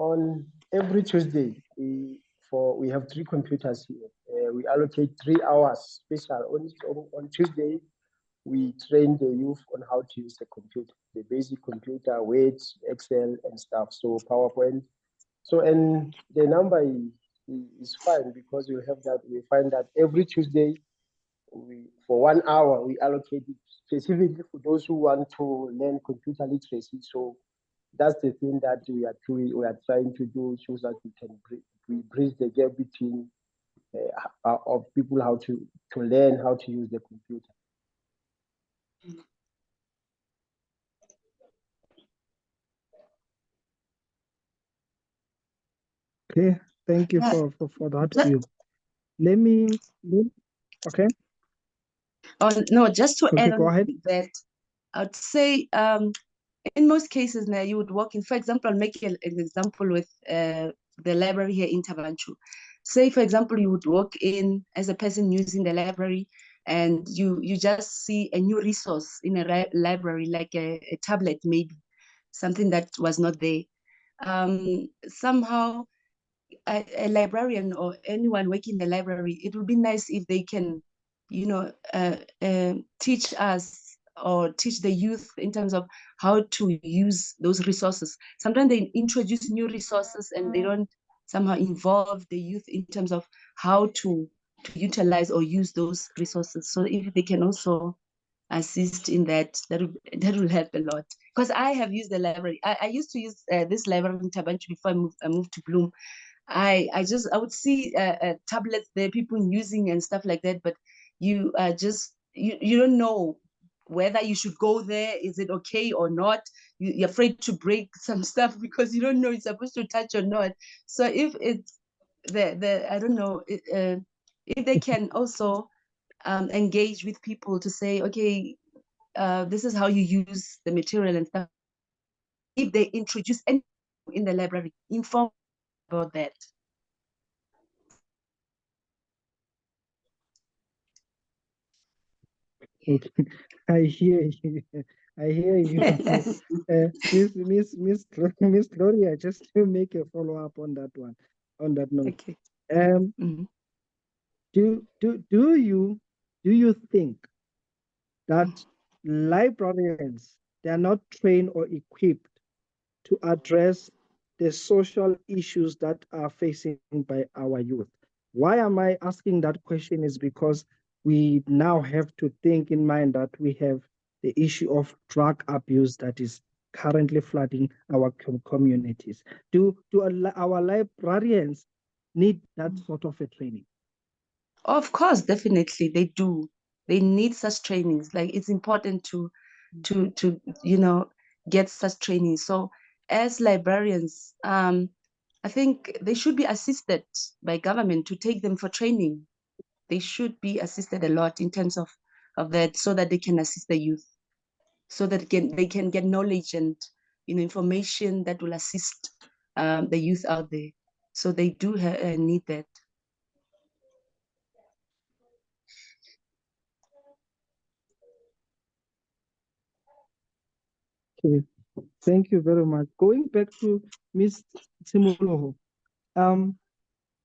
On every Tuesday, we have 3 computers here. We allocate 3 hours special on Tuesday. We train the youth on how to use the computer, the basic computer, Word, Excel, and stuff. So PowerPoint. So, and the number is fine because we have that. We find that every Tuesday, for 1 hour, we allocate it specifically for those who want to learn computer literacy. So that's the thing that we are trying to do, so that we can bridge the gap between of people how to learn how to use the computer. Okay, thank you for that view. Let me, okay. Oh, no, just to Okay, add go on ahead. that, I'd say in most cases now you would walk in, for example, I'll make an example with the library here in Tabanchu. Say, for example, you would walk in as a person using the library and you just see a new resource in a library, like a tablet, maybe something that was not there. Somehow a librarian or anyone working in the library, it would be nice if they can, teach us or teach the youth in terms of how to use those resources. Sometimes they introduce new resources and they don't somehow involve the youth in terms of how to utilize or use those resources. So if they can also assist in that will help a lot. Because I have used the library. I used to use this library in Tabanchu before I moved to Bloom. I would see tablets there, people using and stuff like that, but you you don't know whether you should go there. Is it okay or not? You're afraid to break some stuff because you don't know it's supposed to touch or not. So if it's the I don't know, if they can also engage with people to say, okay, this is how you use the material and stuff. If they introduce anything in the library, inform about that. Okay. I hear you. I hear you. Miss Gloria, just to make a follow-up on that one, on that note. Okay. Do you think that librarians, they are not trained or equipped to address the social issues that are facing by our youth? Why am I asking that question is because we now have to think in mind that we have the issue of drug abuse that is currently flooding our communities. Do our librarians need that sort of a training? Of course, definitely they do. They need such trainings. Like it's important to get such training. So as librarians, I think they should be assisted by government to take them for training. They should be assisted a lot in terms of that, so that they can assist the youth, so that they can get knowledge and information that will assist the youth out there. So they do need that. Okay, thank you very much. Going back to Ms. Tsimoloho,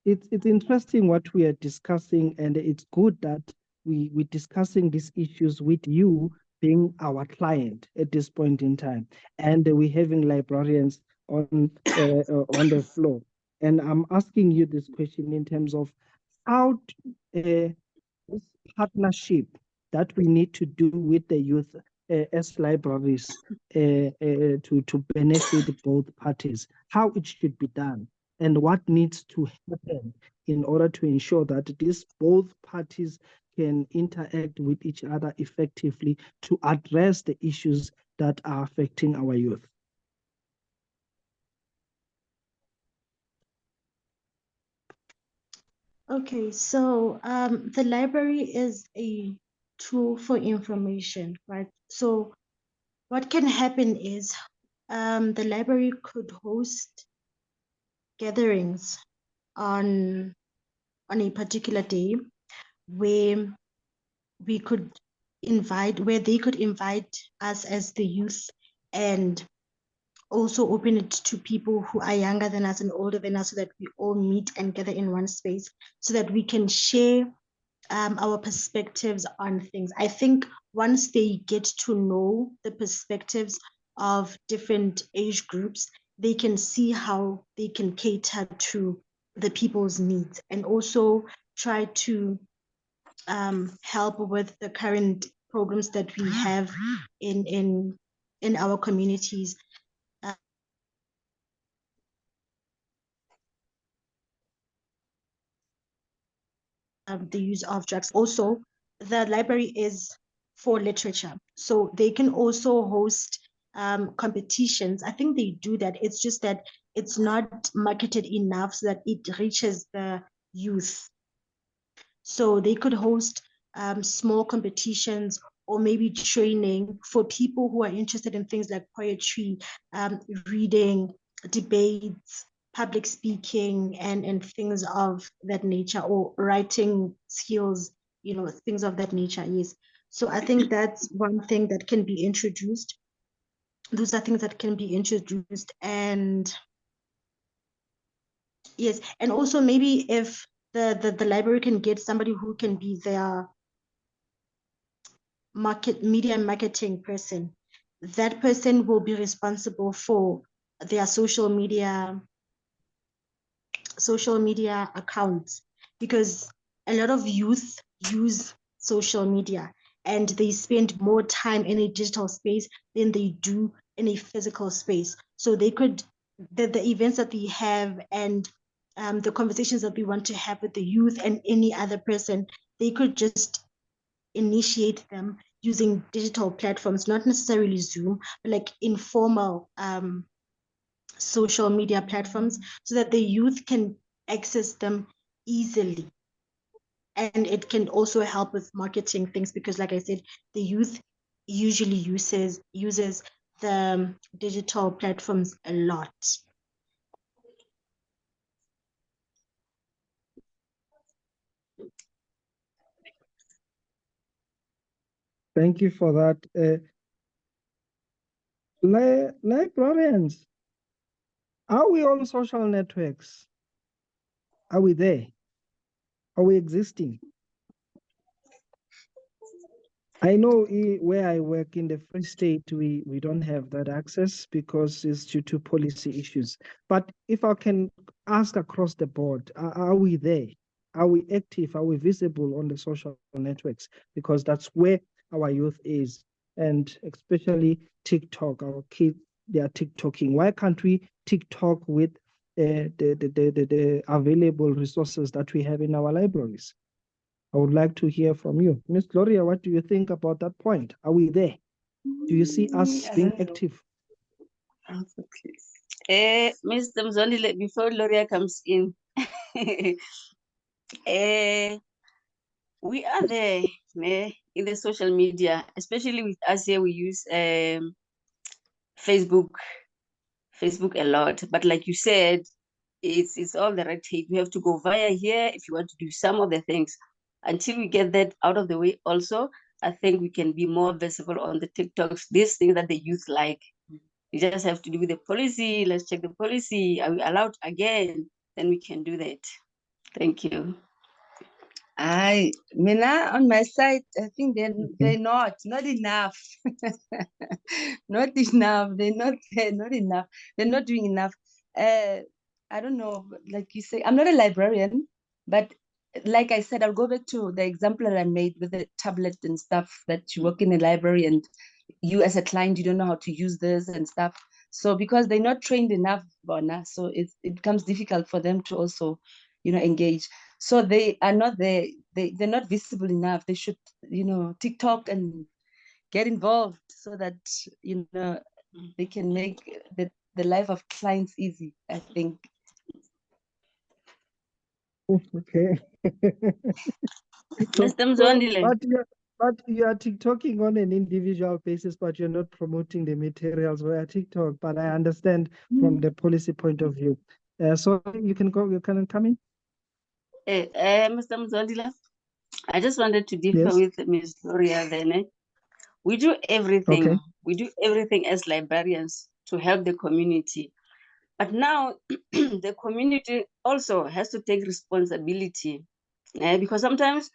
it's interesting what we are discussing, and it's good that we're discussing these issues with you being our client at this point in time, and we're having librarians on the floor. And I'm asking you this question in terms of how this partnership that we need to do with the youth as libraries to benefit both parties, how it should be done, and what needs to happen in order to ensure that these both parties can interact with each other effectively to address the issues that are affecting our youth. Okay, so the library is a tool for information, right? So what can happen is the library could host gatherings on a particular day where we could where they could invite us as the youth, and also open it to people who are younger than us and older than us, so that we all meet and gather in one space so that we can share our perspectives on things. I think once they get to know the perspectives of different age groups, they can see how they can cater to the people's needs, and also try to help with the current programs that we have in our communities. The use of drugs. Also, the library is for literature, so they can also host competitions. I think they do that. It's just that it's not marketed enough so that it reaches the youth. So they could host small competitions, or maybe training for people who are interested in things like poetry, reading, debates, public speaking, and things of that nature, or writing skills, things of that nature. Yes. So I think that's one thing that can be introduced. Those are things that can be introduced. And yes, and also maybe if the library can get somebody who can be their media marketing person, that person will be responsible for their social media accounts, because a lot of youth use social media and they spend more time in a digital space than they do in a physical space. So they could, the events that we have, and the conversations that we want to have with the youth and any other person, they could just initiate them using digital platforms, not necessarily Zoom, but like informal social media platforms, so that the youth can access them easily. And it can also help with marketing things, because like I said, the youth usually uses the digital platforms a lot. Thank you for that. Librarians, are we on social networks? Are we there? Are we existing? I know where I work in the Free State, we don't have that access because it's due to policy issues. But if I can ask across the board, are we there? Are we active? Are we visible on the social networks? Because that's where our youth is, and especially TikTok. Our kids, they are TikToking. Why can't we TikTok with the available resources that we have in our libraries? I would like to hear from you. Ms. Gloria, what do you think about that point? Are we there? Do you see us being active? Mr. Mzondile, before Gloria comes in, we are there in the social media, especially with us here. We use Facebook a lot. But like you said, it's all the red tape. We have to go via here if you want to do some of the things. Until we get that out of the way also, I think we can be more visible on the TikToks, these things that the youth like. You just have to do with the policy. Let's check the policy. Are we allowed again? Then we can do that. Thank you. Mina, on my side, I think they're not enough. Not enough. They're not enough. They're not doing enough. I don't know, like you say, I'm not a librarian, but like I said, I'll go back to the example that I made with the tablet and stuff, that you work in a library and you as a client, you don't know how to use this and stuff. So because they're not trained enough, Bona, so it becomes difficult for them to also, engage. So they are not there, they're not visible enough. They should, TikTok and get involved so that, they can make the life of clients easy, I think. Okay. Mr. Mzwandile. But you are TikToking on an individual basis, but you're not promoting the materials via TikTok. But I understand from the policy point of view. So you can go, you can come in. Mr. Mzwandile, I just wanted to differ Yes. with Ms. Gloria then. We do everything. Okay. We do everything as librarians to help the community. But now the community also has to take responsibility, because sometimes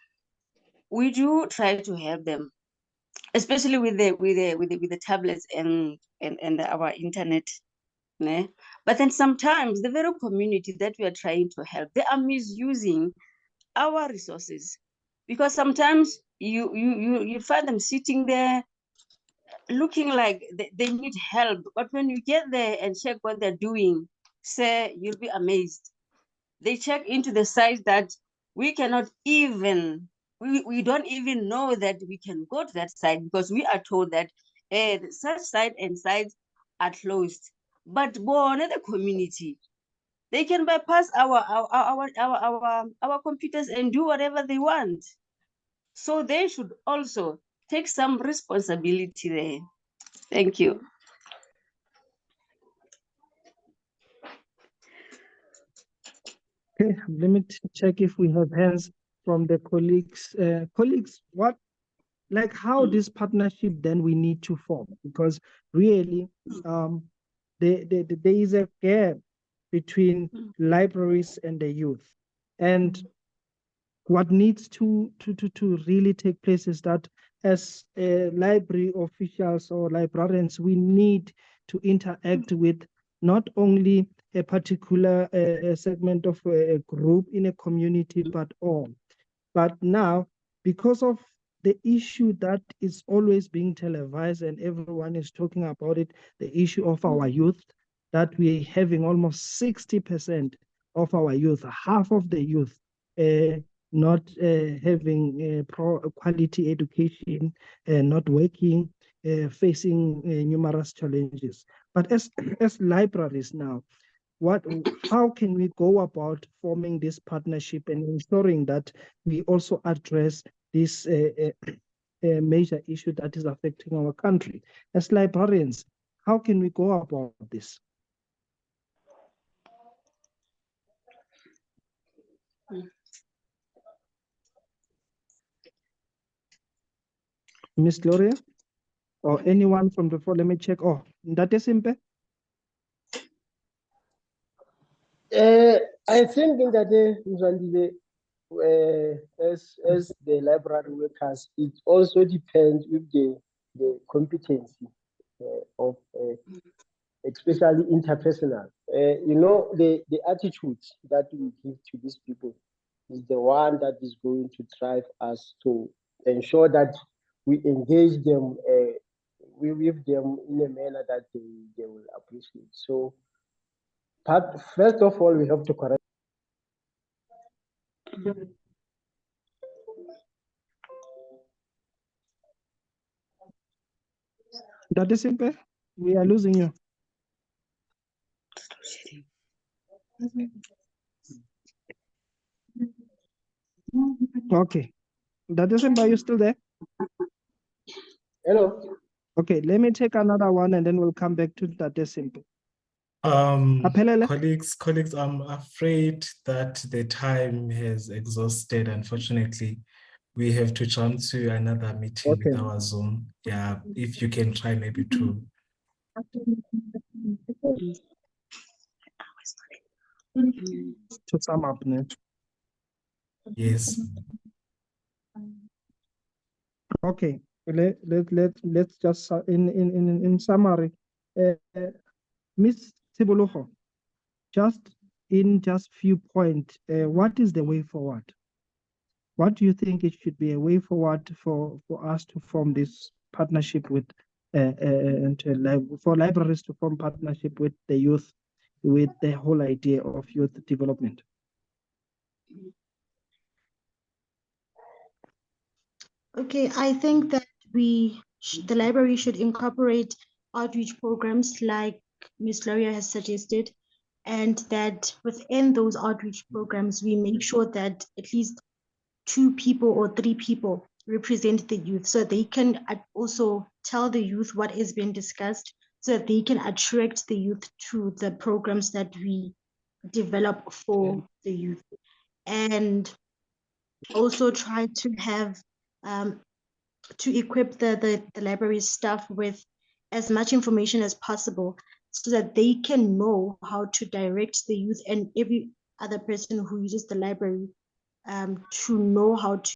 we do try to help them, especially with the tablets and our internet. But then sometimes the very community that we are trying to help, they are misusing our resources, because sometimes you find them sitting there looking like they need help, but when you get there and check what they're doing, say, you'll be amazed. They check into the sites that we cannot even, we don't even know that we can go to that site, because we are told that such site and sites are closed. But born in the community, they can bypass our computers and do whatever they want. So they should also take some responsibility there. Thank you. Okay, let me check if we have hands from the colleagues. Colleagues, how this partnership then we need to form? Because really, there is a gap between libraries and the youth. And what needs to really take place is that as library officials or librarians, we need to interact with not only a particular segment of a group in a community, but all. But now, because of the issue that is always being televised and everyone is talking about it, the issue of our youth, that we're having almost 60% of our youth, half of the youth, not having quality education, not working, facing numerous challenges. But as libraries now, how can we go about forming this partnership and ensuring that we also address this major issue that is affecting our country? As librarians, how can we go about this? Miss Gloria, or anyone from the floor? Let me check. Oh, that is simple. I think in that as the library workers, it also depends with the competency of especially interpersonal. The attitudes that we give to these people is the one that is going to drive us to ensure that we engage them with them in a manner that they will appreciate. So first of all, we have to correct. That is simple. We are losing you. Okay. That is simple. Are you still there? Hello. Okay, let me take another one and then we'll come back to that is simple. Colleagues, I'm afraid that the time has exhausted. Unfortunately, we have to jump to another meeting with our Zoom. Yeah, if you can try maybe to sum up next. Yes. Okay, let's just in summary, Ms. Tsibologo, just few points, what is the way forward? what do you think it should be a way forward for us to form this partnership with for libraries to form partnership with the youth, with the whole idea of youth development? Okay, I think that the library should incorporate outreach programs like Ms. Gloria has suggested, and that within those outreach programs, we make sure that at least 2 people or 3 people represent the youth, so they can also tell the youth what is being discussed, so that they can attract the youth to the programs that we develop for the youth. And also try to have to equip the library staff with as much information as possible, so that they can know how to direct the youth and every other person who uses the library to know how to